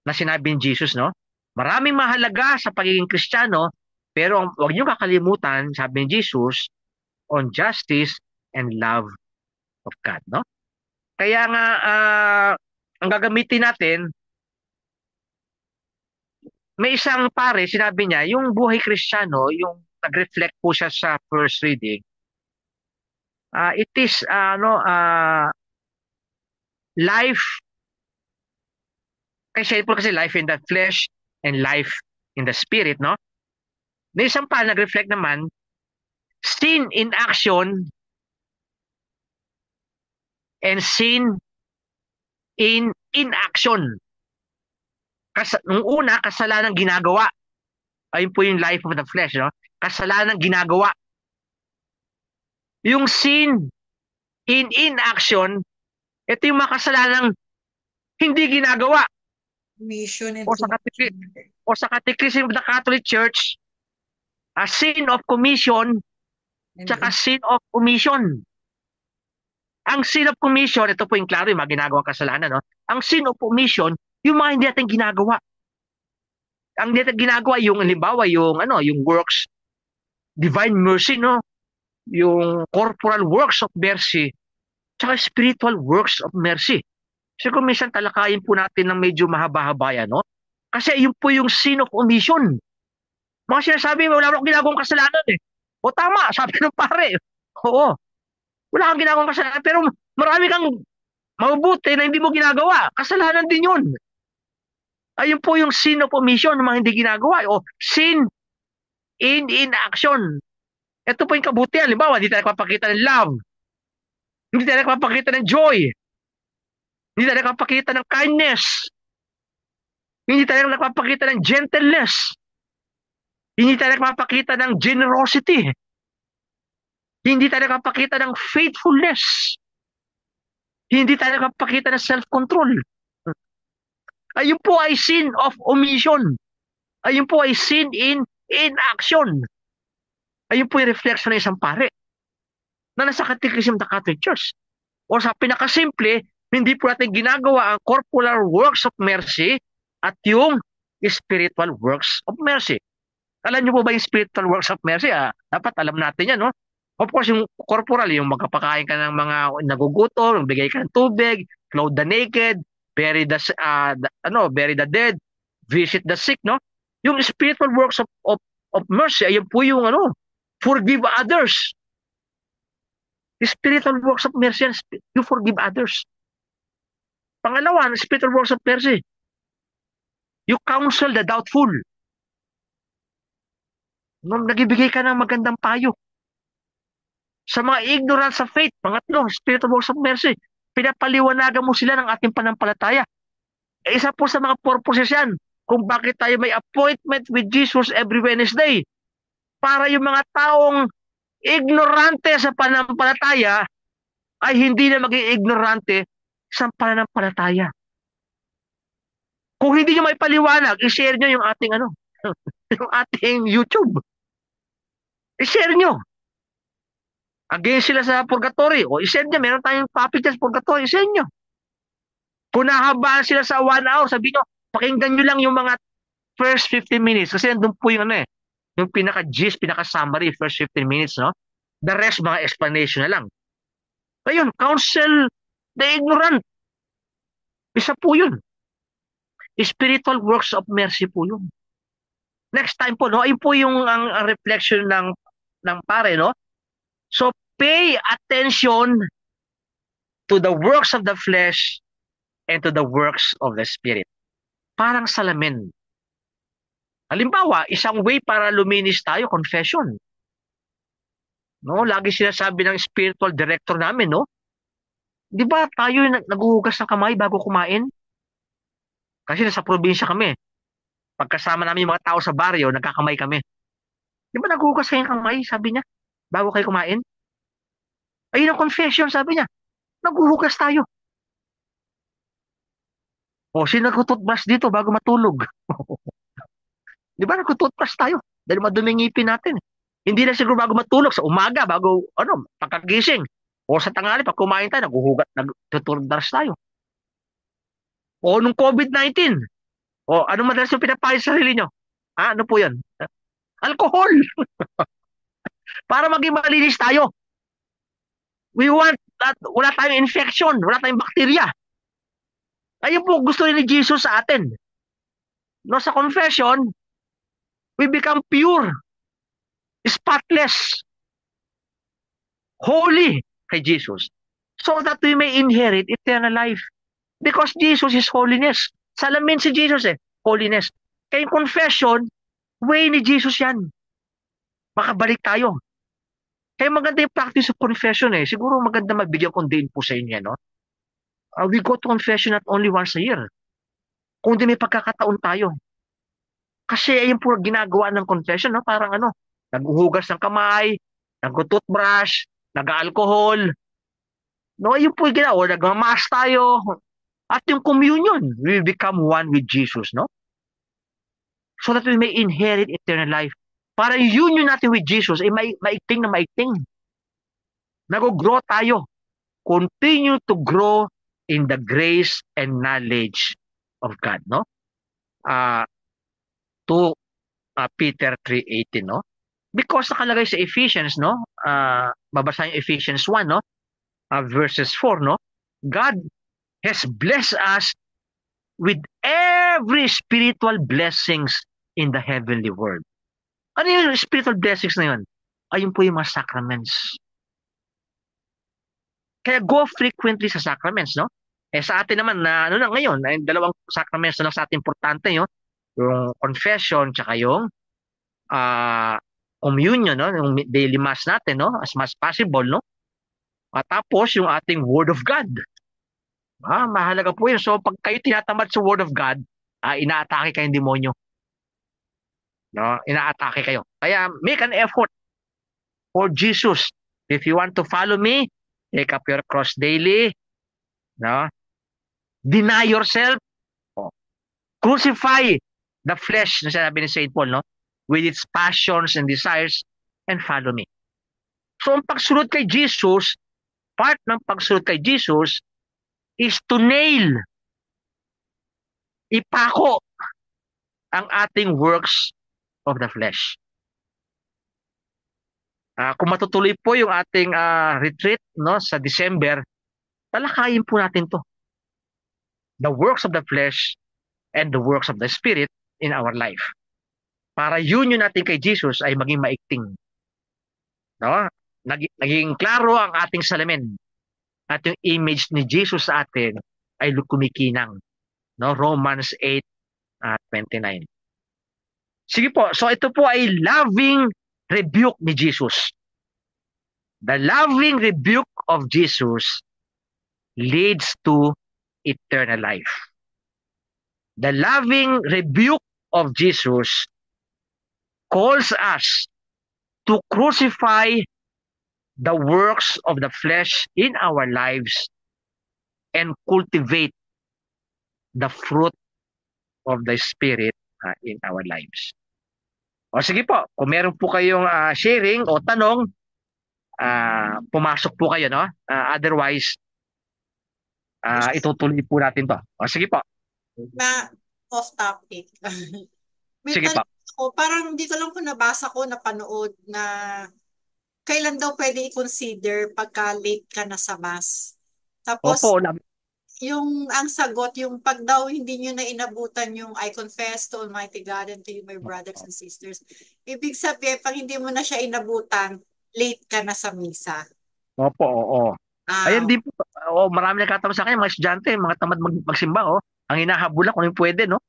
Na sinabi ni Jesus, no? Maraming mahalaga sa pagiging Kristiyano, pero huwag niyo kakalimutan, sabi ni Jesus, on justice and love of God, no? Kaya nga, ang gagamitin natin, may isang pare, sinabi niya, yung buhay Kristiyano, yung nag-reflect po siya sa first reading, it is, life, kasi life in the flesh and life in the spirit, no? May isang pa nag-reflect naman, sin in action and sin in inaction. Nung una, kasalanan ginagawa. Ayun po yung life of the flesh, no? Kasalanan ginagawa. Yung sin in inaction, ito yung mga kasalanang hindi ginagawa.
Mission and
O sa Catechism of the Catholic Church, a sin of commission, tsaka sin of omission. Ang sin of commission, ito po yung klaro, yung mga ginagawang kasalanan, no? Ang sin of omission, yung mga hindi natin ginagawa. Ang hindi natin ginagawa, yung halimbawa, yung works, divine mercy, no? Yung corporal works of mercy, tsaka spiritual works of mercy. So kung minsan talakayin po natin ng medyo mahaba-haba yan, no? Kasi yun po yung sin of omission. Mga sinasabi, wala akong ginagawang kasalanan eh. O tama, sabi ng pare. Oo. Wala kang ginagawang kasalanan, pero marami kang mabubuti na hindi mo ginagawa. Kasalanan din yun. Ayun po yung sin of omission ng mga hindi ginagawa. O sin in inaction. Ito po yung kabutihan. Halimbawa, hindi tayo nagpapakita ng love. Hindi tayo nagpapakita ng joy. Hindi tayo nagpapakita ng kindness. Hindi tayo nagpapakita ng gentleness. Hindi tayo nagpapakita ng generosity. Hindi tayo nagpapakita ng faithfulness. Hindi tayo nagpapakita ng self-control. Ayun po ay sin of omission. Ayun po ay sin in inaction. Ayun po yung reflection ng isang pare na nasa Catechism of the Catholic Church. O sa pinakasimple, hindi po natin ginagawa ang corporal works of mercy at yung spiritual works of mercy. Alam niyo po ba yung spiritual works of mercy? Dapat alam natin yan, no? Of course, yung corporal, yung magkapakain ka ng mga nagugutom, bigay ka ng tubig, clothe the naked, bury the dead, visit the sick, no? Yung spiritual works of mercy, ayun po yung forgive others. The spiritual works of mercy, you forgive others. Pangalawa, spiritual works of mercy, you counsel the doubtful. Nung nagbibigay ka ng magandang payo. Sa mga ignorant sa faith, pangatlo, spiritual works of mercy, pinapaliwanagan mo sila ng ating panampalataya. Isa po sa mga purposes yan kung bakit tayo may appointment with Jesus every Wednesday. Para yung mga taong ignorante sa panampalataya ay hindi na maging ignorante sa pananampalataya. Kung hindi nyo may paliwanag, i-share nyo yung ating yung ating YouTube. I-share nyo. Against sila sa purgatory. O i-send nyo. Meron tayong topic sa purgatory. I-send nyo. Kung nahabaan sila sa 1 hour, sabi nyo, pakinggan nyo lang yung mga first 15 minutes. Kasi nandun po yung yung pinaka-gist, pinaka-summary, first 15 minutes, no? The rest, mga explanation na lang. Ayun, counsel the ignorant. Isa po yun. Spiritual works of mercy po yun. Next time po, no? Ayun po yung ang reflection ng pare, no? So, pay attention to the works of the flesh and to the works of the Spirit. Parang salamin. Halimbawa, isang way para luminis tayo, confession. No, lagi sinasabi ng spiritual director namin, no? 'Di ba tayo naghuhugas ng kamay bago kumain? Kasi nasa probinsya kami. Pagkasama namin yung mga tao sa baryo, nagkakamay kami. 'Di ba naghuhugas kayo ng kamay, sabi niya, bago kayo kumain? Ayun ang confession, sabi niya. Naghuhugas tayo. O, sino nagtututbrush dito bago matulog? Di ba nagtututbrush tayo? Dahil maduming ngipin natin. Hindi na siguro bago matulog, sa umaga, bago, pagkagising. O sa tanghali, pag kumain tayo, nagtututbrush tayo. O, nung COVID-19, o, anong madalas yung pinapayo sa sarili nyo? Ano po yan? Alcohol! Para maging malinis tayo. We want that wala tayong infection, wala tayong bakterya. Ayun po gusto rin ni Jesus sa atin. No, sa confession, we become pure, spotless, holy kay Jesus, so that we may inherit eternal life. Because Jesus is holiness. Salamin si Jesus holiness. Kaya yung confession, way ni Jesus yan. Makabalik tayo. Kaya maganda yung practice of confession Siguro maganda mabigyan kong din po sa inyo, no? We go to confession not only once a year. Kung di may pagkakataon tayo. Kasi ayun po ginagawa ng confession, no? Parang naghuhugas ng kamay, nag-toothbrush, nag-alcohol. No, ayun po yung ginawa. Nag-mass tayo. At yung communion, we become one with Jesus, no? So that we may inherit eternal life. Para yung union natin with Jesus ay maigting na maigting. Nag-grow tayo. Continue to grow in the grace and knowledge of God, no? To Peter 3:18, no? Because nakalagay sa Ephesians, no? Babasahin yung Ephesians 1, no? Verses 4, no? God has blessed us with every spiritual blessings in the heavenly world. Ano yung spiritual blessings na yun? Ayun po yung mga sacraments. Kaya go frequently sa sacraments, no? Sa atin naman, na ngayon, ay dalawang sacraments na lang sa atin importante, no? Yung confession, tsaka yung communion, no? Yung daily mass natin, no? As much as possible, no? At tapos, yung ating word of God. Mahalaga po yun. So, pag kayo tinatamad sa word of God, inaatake kayong demonyo. No? Inaatake kayo. Kaya, make an effort for Jesus. If you want to follow me, take up your cross daily. No? Deny yourself. Crucify the flesh, na sinabi ni St. Paul, no? With its passions and desires, and follow me. So, ang pagsunod kay Jesus, part ng pagsunod kay Jesus, is to nail, ipako, ang ating works of the flesh. Kung matutuloy po yung ating retreat, no, sa December, talakayin po natin to. The works of the flesh and the works of the Spirit in our life. Para union natin kay Jesus ay maging maigting. No? Naging klaro ang ating salamin at yung image ni Jesus sa atin ay kumikinang. No? Romans 8:29. Sige po, so ito po ay loving rebuke ni Jesus. The loving rebuke of Jesus leads to eternal life. The loving rebuke of Jesus calls us to crucify the works of the flesh in our lives and cultivate the fruit of the Spirit in our lives. O sige po, kung meron po kayong sharing o tanong, pumasok po kayo, no? Otherwise, itutuloy po natin to. O sige po.
Na off topic. May
Sige po.
tanong ako, parang hindi ko lang kung nabasa ko, napanood na kailan daw pwede i-consider pagka late ka na sa mass. Tapos,
Opo,
ang sagot, yung pag daw hindi nyo na inabutan yung I confess to Almighty God and to you, my brothers and sisters. Ibig sabihin, pag hindi mo na siya inabutan, late ka na sa misa.
opo, oo. Ayan
Ah,
din po. Marami nagkataon sa akin, mga estudyante, mga tamad magsimba, ang hinahabol kung yung pwede, no?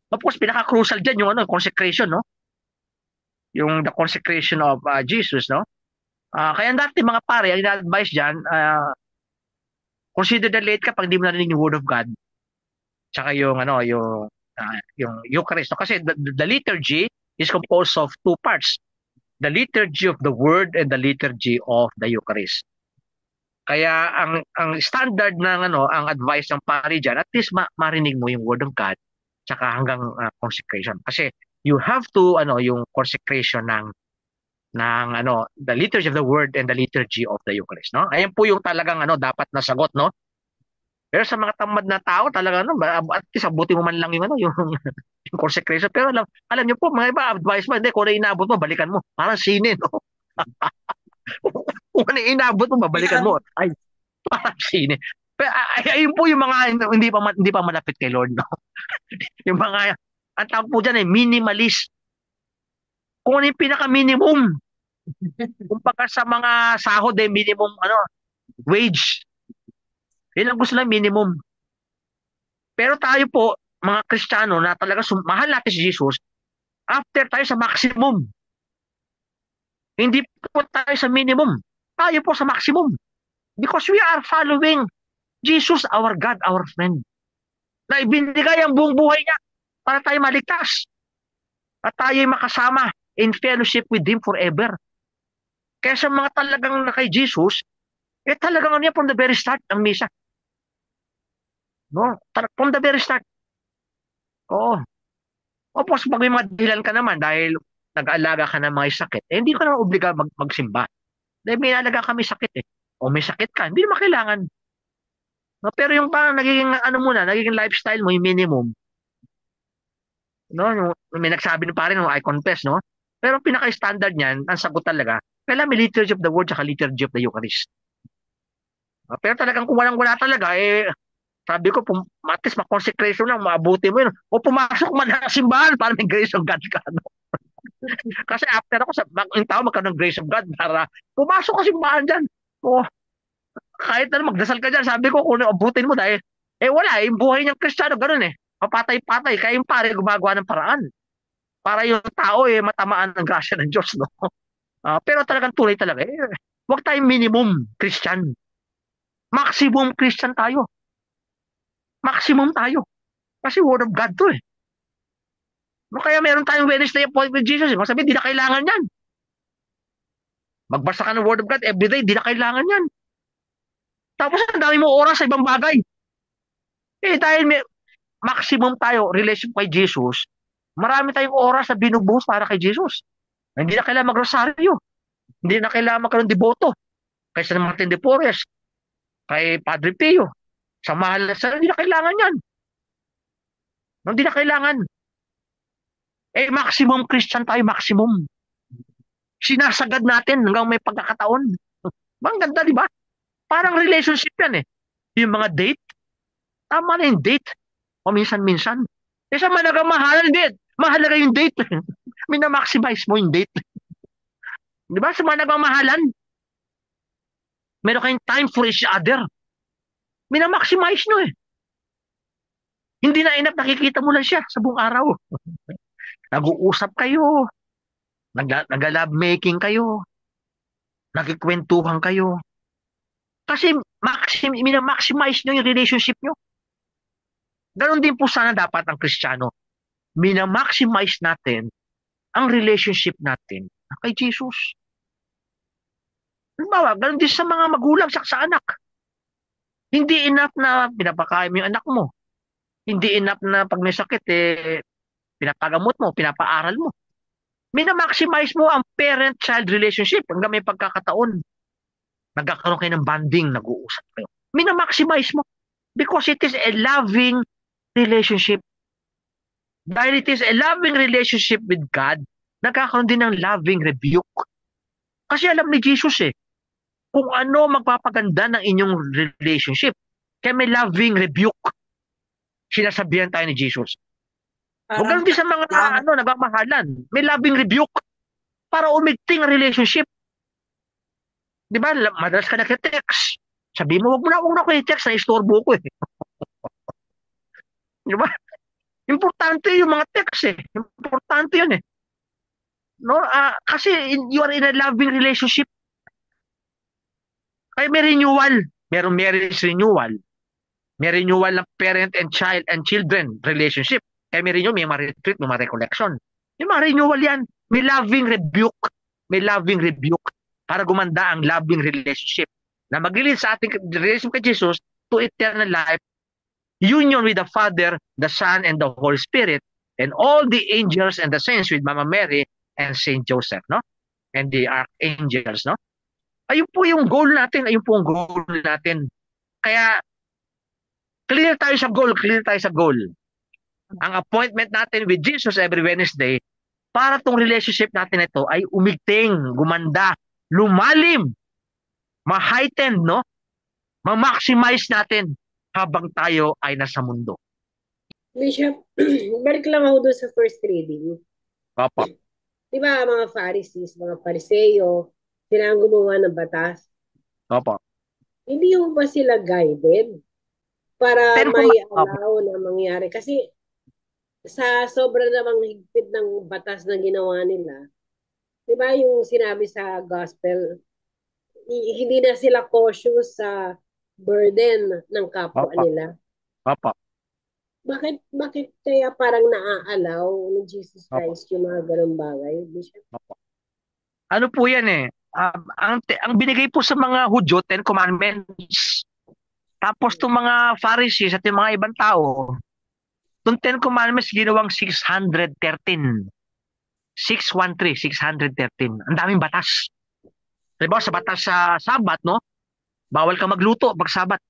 Of course, pinaka-crucial dyan yung consecration, no? Yung the consecration of Jesus, no? Kaya dati mga pare, ang ina-advise dyan, consider the late ka pag di mo narinig yung Word of God. Tsaka yung Eucharist. No? Kasi the liturgy is composed of two parts. The liturgy of the Word and the liturgy of the Eucharist. Kaya ang standard ng ang advice ng pare diyan, at least marinig mo yung Word of God tsaka hanggang consecration. Kasi you have to yung consecration ng the liturgy of the Word and the liturgy of the Eucharist, no? Ayan po yung talagang dapat na sagot, no? Pero sa mga tamad na tao talaga at least abutin mo man lang yung yung consecration. Pero alam niyo po, mga iba advice mo, hindi, kung na inaabot mo, balikan mo. Parang sine, no? Kung na inabot mo, babalikan mo. Ay, parang sine. Pero ayun po yung mga hindi pa malapit kay Lord, no? Yung mga, ang tawag po dyan minimalist. Kung ano yung pinaka-minimum. Kung pagka sa mga sahod minimum wage. Yun ang gusto lang minimum. Pero tayo po, mga Kristiyano na talaga mahal natin si Jesus, after tayo sa maximum. Hindi po tayo sa minimum. Tayo po sa maximum. Because we are following Jesus, our God, our friend. Na ibinigay ang buong buhay niya para tayo maligtas. At tayo makasama in fellowship with Him forever. Kaya sa mga talagang na kay Jesus, talagang from the very start ang misa. No? From the very start. Oo. Opo, pag may mga dahilan ka naman dahil nag-aalaga ka ng mga sakit, hindi ka naman obliga magsimba. Dahil may alaga kami sakit O may sakit ka, hindi naman kailangan. No? Pero yung parang nagiging nagiging lifestyle mo, yung minimum. No? May nagsabi na pare, I confess, no? Pero pinaka-standard niyan, ang sagot talaga, kailangan may liturgy of the word at liturgy of the Eucharist. Pero talagang kung walang-wala talaga, sabi ko, at least ma-consecration lang, maabuti mo yun. O pumasok man sa simbahan para may grace of God ka. No? Kasi after ako, yung tao magkaroon ng grace of God para pumasok ka simbahan dyan. O, kahit magdasal ka dyan, sabi ko, kung abutin mo dahil, wala, yung buhay niyang Kristiyano, ganun papatay-patay. Kaya yung pare, gumagawa ng paraan. Para yung tao, matamaan ng grasya ng Diyos, no? Pero talagang tunay talaga, huwag tayong minimum Christian. Maximum Christian tayo. Maximum tayo. Kasi Word of God to No, kaya meron tayong Wednesday appointment with Jesus. Masabi, di na kailangan yan. Magbasa ka ng Word of God everyday, di na kailangan yan. Tapos ang dami mo oras sa ibang bagay. Dahil may maximum tayo relation kay Jesus, marami tayong oras na binubuhos para kay Jesus. Hindi na kailangan magrosaryo. Hindi na kailangan magkaroon deboto. Kay San Martin de Porres, kay Padre Pio, sa mahal na hindi na kailangan yan. Hindi na kailangan. Maximum Christian tayo, maximum. Sinasagad natin hanggang may pagkakataon. Ang ganda, di ba? Parang relationship yan Yung mga date, tama na yung date. O minsan-minsan. Sa managamahalan, hindi. Mahalaga yung date. Minamaximize mo yung date. Di ba? Sa mga nagmamahalan, meron kayong time for each other. Minamaximize nyo eh. Hindi na enough, nakikita mo lang siya sa buong araw. Nag-uusap kayo, nag-love making kayo, nagkikwentuhan kayo. Kasi minamaximize nyo yung relationship nyo. Ganon din po sana dapat ang Kristiyano. Minamaximize natin ang relationship natin kay Jesus. Halimbawa, ganon din sa mga magulang sa anak. Hindi enough na pinapakain mo yung anak mo. Hindi enough na pag may sakit, pinapagamot mo, pinapaaral mo. Minamaximize mo ang parent-child relationship hanggang may pagkakataon. Nagkakaroon kayo ng bonding, nag-uusap kayo. Minamaximize mo because it is a loving relationship. Dahil it is a loving relationship with God, nagkakaroon din ng loving rebuke. Kasi alam ni Jesus kung ano magpapaganda ng inyong relationship. Kaya may loving rebuke. Sinasabihan tayo ni Jesus. Huwag
Parang
din sa mga nagmamahalan. May loving rebuke para umigting ang relationship. Di ba? Madalas ka nag-text. Sabi mo, huwag mo na ako i-text, na-istorbo ko Di ba? Importante yung mga text Importante yun No? Kasi you are in a loving relationship. Kaya may renewal. Merong marriage renewal. May renewal ng parent and child and children relationship. Kaya may renewal, may mga retreat, may mga recollection. May mga renewal yan. May loving rebuke. May loving rebuke para gumanda ang loving relationship na maglilid sa ating relationship kay Jesus to eternal life, union with the Father, the Son, and the Holy Spirit, and all the angels and the saints with Mama Mary and Saint Joseph, no? And the archangels, no? Ayun po yung goal natin. Ayun po ang goal natin. Kaya, clear tayo sa goal. Clear tayo sa goal. Ang appointment natin with Jesus every Wednesday, para tong relationship natin ito ay umigting, gumanda, lumalim, ma-heighten, no? Ma-maximize natin habang tayo ay nasa mundo.
Bishop, balik lang ako doon sa first reading.
Papa.
Di ba mga Pharisees, mga Pariseo, sila ang gumawa ng batas?
Papa.
Hindi mo ba sila guided para may allow na mangyari? Kasi sa sobra namang higpit ng batas na ginawa nila, di ba yung sinabi sa gospel, hindi na sila cautious sa burden ng kapwa nila.
Papa.
Bakit kaya parang naa-allow ni Jesus Christ yung mga ganong bagay, Bishop?
Ano po yan ang binigay po sa mga Hudyo, 10 Commandments. Tapos itong mga Pharisees at yung mga ibang tao, itong 10 Commandments ginawang 613. 613. Ang daming batas. Diba sa batas sa Sabat, no? Bawal ka magluto pag Sabat.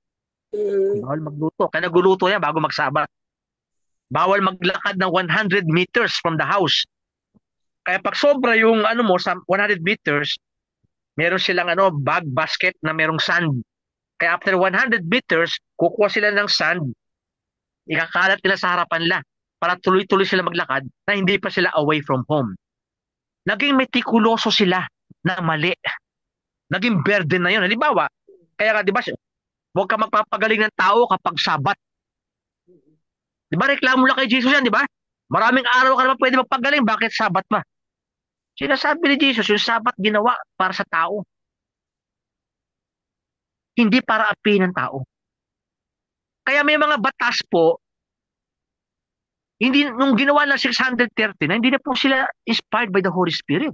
Bawal magluto. Kaya naguluto yan bago mag-Sabat. Bawal maglakad ng 100 meters from the house. Kaya pag sobra yung sa 100 meters, meron silang basket na merong sand. Kaya after 100 meters, kukuha sila ng sand, ikakalat nila sa harapan nila para tuloy-tuloy sila maglakad na hindi pa sila away from home. Naging metikuloso sila na mali. Naging burden na yun. Halimbawa, kaya ka, di ba, huwag ka magpapagaling ng tao kapag Sabat. Di ba, reklamo lang kay Jesus yan, di ba? Maraming araw ka naman pwede magpagaling, bakit Sabat pa? Sinasabi ni Jesus, yung Sabat ginawa para sa tao. Hindi para apihin ng tao. Kaya may mga batas po, hindi, nung ginawa ng 630 na, hindi na po sila inspired by the Holy Spirit.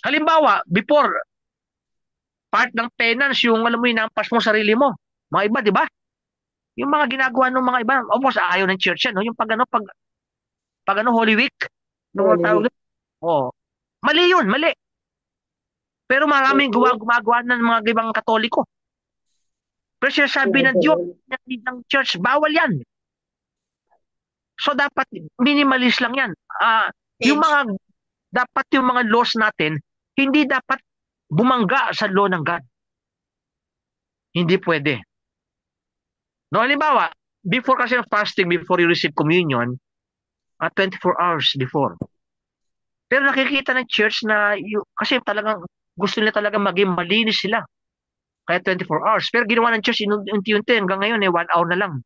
Halimbawa, before, part ng penance, yung alam mo, inampas mo sarili mo. Mga iba, di ba? Yung mga ginagawa ng mga iba, almost ayaw ng church yan, no? Yung pag Holy Week, nung tawag, mali yun, mali. Pero maraming gumagawa ng mga ibang Katoliko. Pero sinasabi ng Diyos, ng church, bawal yan. So dapat minimalist lang yan. Dapat yung mga laws natin, hindi dapat bumangga sa law ng God. Hindi pwede. No, halimbawa, before kasi ng fasting, before you receive communion, 24 hours before. Pero nakikita ng church na kasi talagang gusto nila talaga maging malinis sila. Kaya 24 hours. Pero ginawa ng church unti-unti hanggang ngayon 1 hour na lang.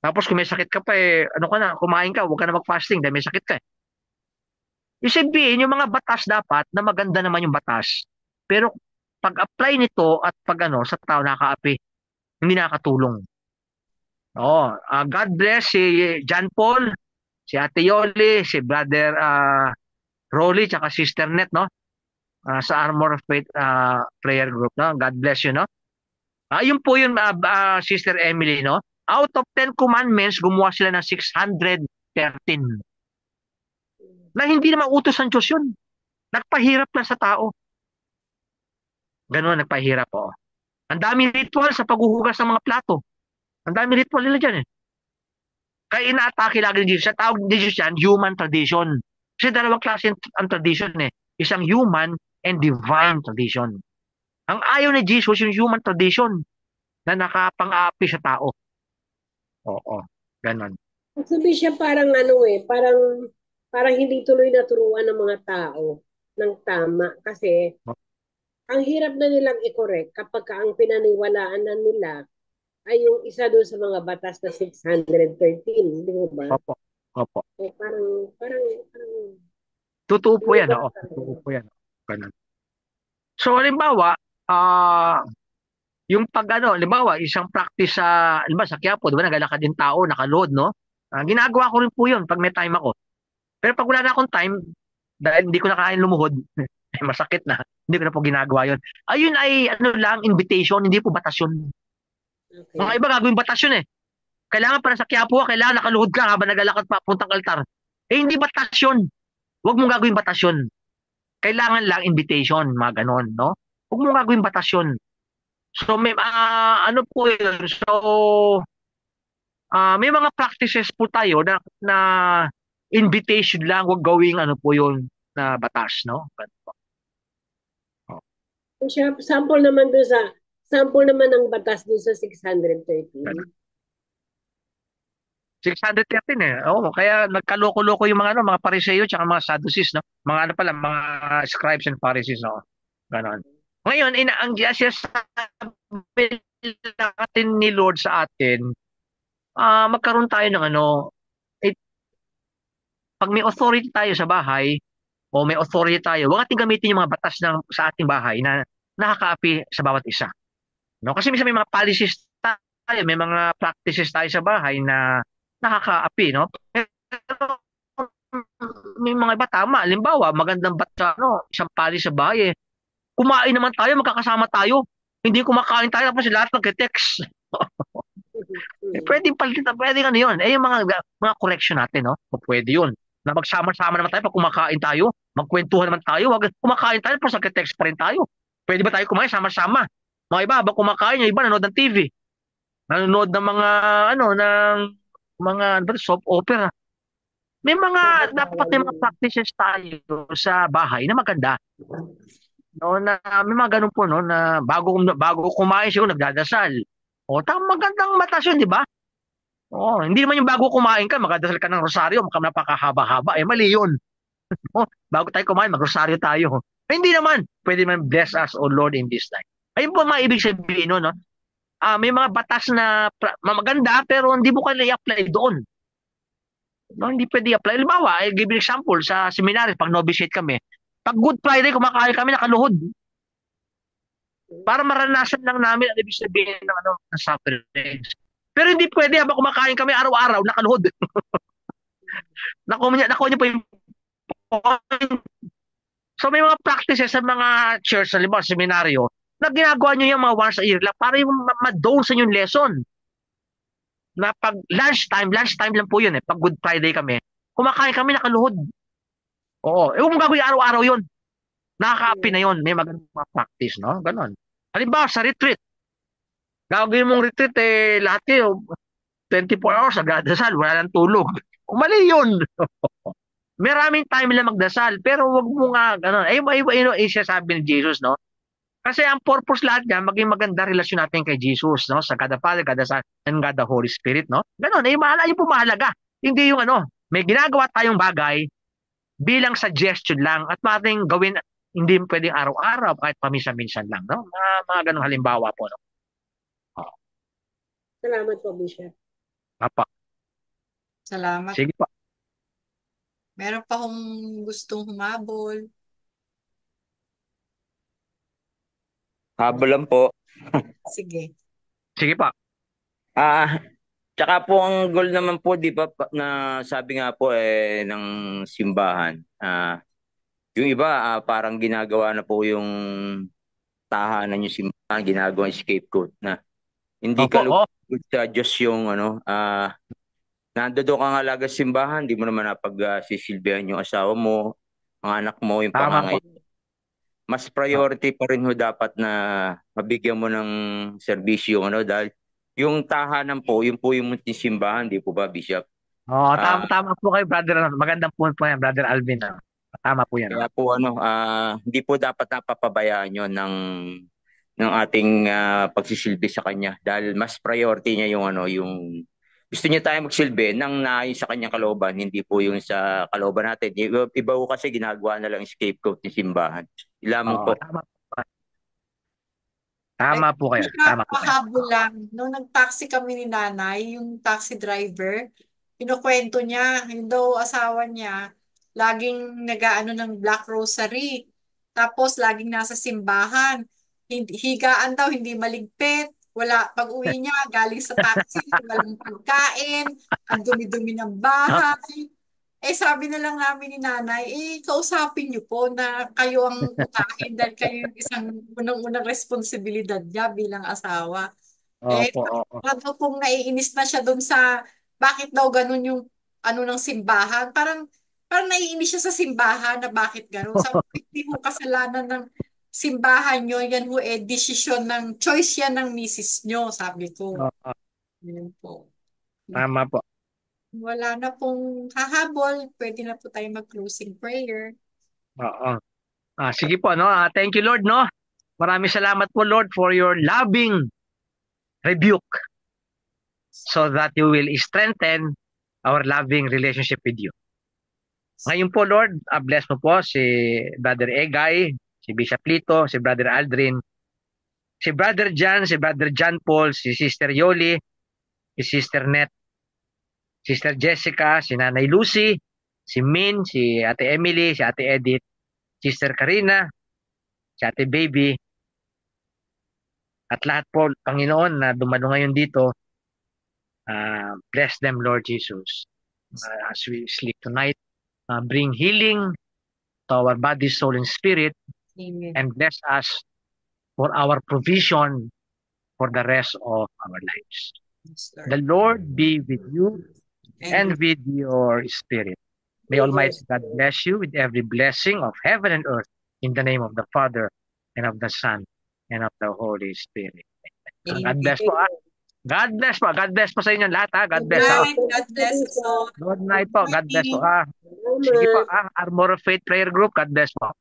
Tapos kung may sakit ka pa ano ka na, kumain ka, huwag ka na mag-fasting dahil may sakit ka. Isipin, yung mga batas dapat na maganda naman yung batas. Pero pag-apply nito at pag sa tao nakakaapi, hindi nakakatulong. God bless si John Paul, si Ate Yoli, si Brother Rolly, tsaka Sister Net, no? Sa Armor of Faith prayer group, no? God bless you, no? Yun po yun, Sister Emily, no? Out of 10 commandments, gumawa sila ng 613. Na hindi naman utos ng Diyos yun. Nagpahirap lang sa tao. Ganun, nagpahirap po. Ang daming ritual sa paghuhugas ng mga plato. Ang daming ritual nila dyan eh. Kaya inaatake lagi ni Jesus. Sa tawag ni Jesus yan, human tradition. Kasi dalawang klase ang tradition eh. Isang human and divine tradition. Ang ayaw ni Jesus yung human tradition na nakapang-aapi sa tao. Oo, ganun.
Sabi siya parang parang hindi tuloy naturuan ng mga tao ng tama kasi ang hirap na nilang i-correct kapag ang pinaniwalaan na nila ay yung isa doon sa mga batas na 613, di ba?
Opo. Opo.
So, parang
Totoo po yan, oo. Totoo po yan. Ganun. So, halimbawa, yung halimbawa, isang practice halimbawa, sa Quiapo, di ba, naglalakad din tao, nakaload, no? Ginagawa ko rin po yun pag may time ako. Pero pag wala na akong time, dahil hindi ko na kaya lumuhod, masakit na, hindi ko na po ginagawa yun. Ayun ay, invitation, hindi po batasyon. Okay. Mga iba gagawin batasyon eh. Kailangan para sa Quiapo, kailangan nakaluhod ka habang naglalakad pa puntang altar. Hindi batasyon. Huwag mong gagawin batasyon. Kailangan lang invitation, mga ganon, no? Huwag mong gagawin batasyon. So, may, po yun. So, may mga practices po tayo na invitation lang, huwag gawing po yun na batas, no?
Sample naman ng batas doon sa 613.
613 eh. Oo, kaya nagkaloko-loko yung mga Pariseo tsaka mga Sadducees, no? Mga mga scribes and Pharisees, no? Ganon. Ngayon, ang sinasabi natin ni Lord sa atin, magkaroon tayo ng pag may authority tayo sa bahay, o may authority tayo, huwag natin gamitin yung mga batas sa ating bahay na nakakaapi sa bawat isa. No? Kasi minsan may mga policies tayo, may mga practices tayo sa bahay na nakakaapi, no? Pero may mga iba tama. Halimbawa, magandang bata, isang policy sa bahay. Kumain naman tayo, magkakasama tayo. Hindi kumakain tayo, tapos lahat nag-text. Pwedeng palitan, pwedeng yun. Yung mga correction natin, no? Pwede yun. Na magsama-sama naman tayo pag kumakain tayo, magkwentuhan naman tayo, wag kumakain tayo tapos nagte-text pa rin tayo. Pwede ba tayo kumain sama-sama? Mga iba habang kumakain, yung iba nanonood ng TV. Nanonood ng mga soap opera. May dapat may mga practices tayo sa bahay na maganda. No, na may mga ganun po, no, na bago kumain siguro nagdadasal. Magandang matas yun, di ba? Hindi naman yung bago kumain ka, magdadasal ka ng rosaryo, napakahaba-haba. Mali yun. Bago tayo kumain, mag-rosaryo tayo. Hindi naman. Pwede man bless us, O Lord, in this time. Ayun po mga ibig sabihin, no? May mga batas na maganda, pero hindi mo kailangan i-apply doon. No, hindi pwede i-apply. Halimbawa, I give you example, sa seminary, pag novitiate kami, pag Good Friday, kumakain kami nakaluhod. Para maranasan lang namin ang ibig sabihin ng sufferings. Pero hindi pwede habang kumakain kami araw-araw nakaluhod. Nakuha niyo po yung point. So may mga practices sa mga church, halimbawa seminaryo, na ginagawa niyo yung mga once a year lang para yung ma-dose yung lesson. Na pag lunchtime lang po yun eh. Pag Good Friday kami, kumakain kami nakaluhod. Oo. Huwag mong gagawin araw-araw yun. Nakaka-api na yun. May magandang practice, no? Ganon. Halimbawa, sa retreat. Gagawin mong retreat, lahat kayo, 24 hours, agad-dasal, wala nang tulog. Mali yun. Maraming time lang magdasal, pero wag mo nga, gano'n. Siya sabi ni Jesus, no? Kasi ang purpose lahat niya, maging maganda relasyon natin kay Jesus, no? Sa God the Father, God the Son, and God the Holy Spirit, no? Ganon, yung po mahalaga. Hindi yung may ginagawa tayong bagay bilang suggestion lang at maaaring gawin hindi pwedeng araw-araw kahit paminsan-minsan lang, no? Mga ganung halimbawa po, no? Oh,
Salamat po, Bishop.
apa.
Salamat.
Sige po.
Meron pa akong gustong humabol.
Habol lang po.
Sige.
Sige po.
Tsaka po ang goal naman po, di ba, na sabi nga po ng simbahan. Yung iba parang ginagawa na po yung tahanan yung simbahan, ginagawa yung scapegoat na hindi
Opo,
ka lugod sa Diyos yung nandoon ka nga alaga sa simbahan, di mo naman napag-sisilbihan yung asawa mo, ang anak mo, yung
tama po.
pangangailangan. Mas priority pa rin ho dapat na mabigyan mo ng serbisyo dahil yung tahanan po, yun po yung munting simbahan, di po ba, Bishop?
Oh,
Ah,
tama po kayo, brother. Magandang point po yan, brother Alvin. Tama po yan.
Kaya po hindi po dapat napapabayaan yon ng ating pagsisilbi sa kanya dahil mas priority niya yung yung gusto niya tayo magsilbi nang naayon sa kanyang kalooban, hindi po yung sa kalooban natin. Iba po kasi ginagawa na lang yung scapegoat ng simbahan. Lamang
Oh,
po.
tama po. Tama po kayo. Tama po kayo.
Nakahabol lang. Nung nag-taxi kami ni nanay, yung taxi driver, kinukwento niya, yung daw asawa niya, laging nag-aano ng Black Rosary. Tapos laging nasa simbahan. Higaan daw, hindi maligpit. Wala, pag uwi niya, galing sa taxi, walang pagkain, ang dumi-dumi ng bahay. Sabi na lang namin ni nanay, kausapin niyo po na kayo ang utahin dahil kayo yung isang unang-unang responsibilidad niya bilang asawa.
Opo, opo.
Parang kung naiinis na siya doon sa bakit daw ganun yung ano ng simbahan. Parang naiinis siya sa simbahan na bakit ganun. Sabi ko, hindi mo kasalanan ng simbahan nyo. Yan ho desisyon ng choice yan ng misis nyo, sabi ko.
Opo,
Yun po.
tama po.
Wala na pong hahabol. Pwede na po tayo mag-closing prayer.
Oo. Sige po, no? Thank you, Lord, no? Maraming salamat po, Lord, for your loving rebuke so that you will strengthen our loving relationship with you. Ngayon po, Lord, bless mo po si Brother Egay, si Bishop Lito, si Brother Aldrin, si Brother John, si Brother John Paul, si Sister Yoli, si Sister Net, Sister Jessica, si Nanay Lucy, si Min, si Ate Emily, si Ate Edith, Sister Karina, si Ate Baby, at lahat po, Panginoon, na dumalo ngayon dito, bless them, Lord Jesus. As we sleep tonight, bring healing to our body, soul, and spirit,
Amen.
and bless us for our provision for the rest of our lives.
Yes,
The Lord be with you and with your spirit. May Almighty God bless you with every blessing of heaven and earth in the name of the Father and of the Son and of the Holy Spirit.
Amen.
God bless po. God bless po. God bless po sa inyo lahat. God bless.
Good night. God bless us all.
Good night po. God bless po.
Salamat.
Sige po. Armor of Faith Prayer Group. God bless po.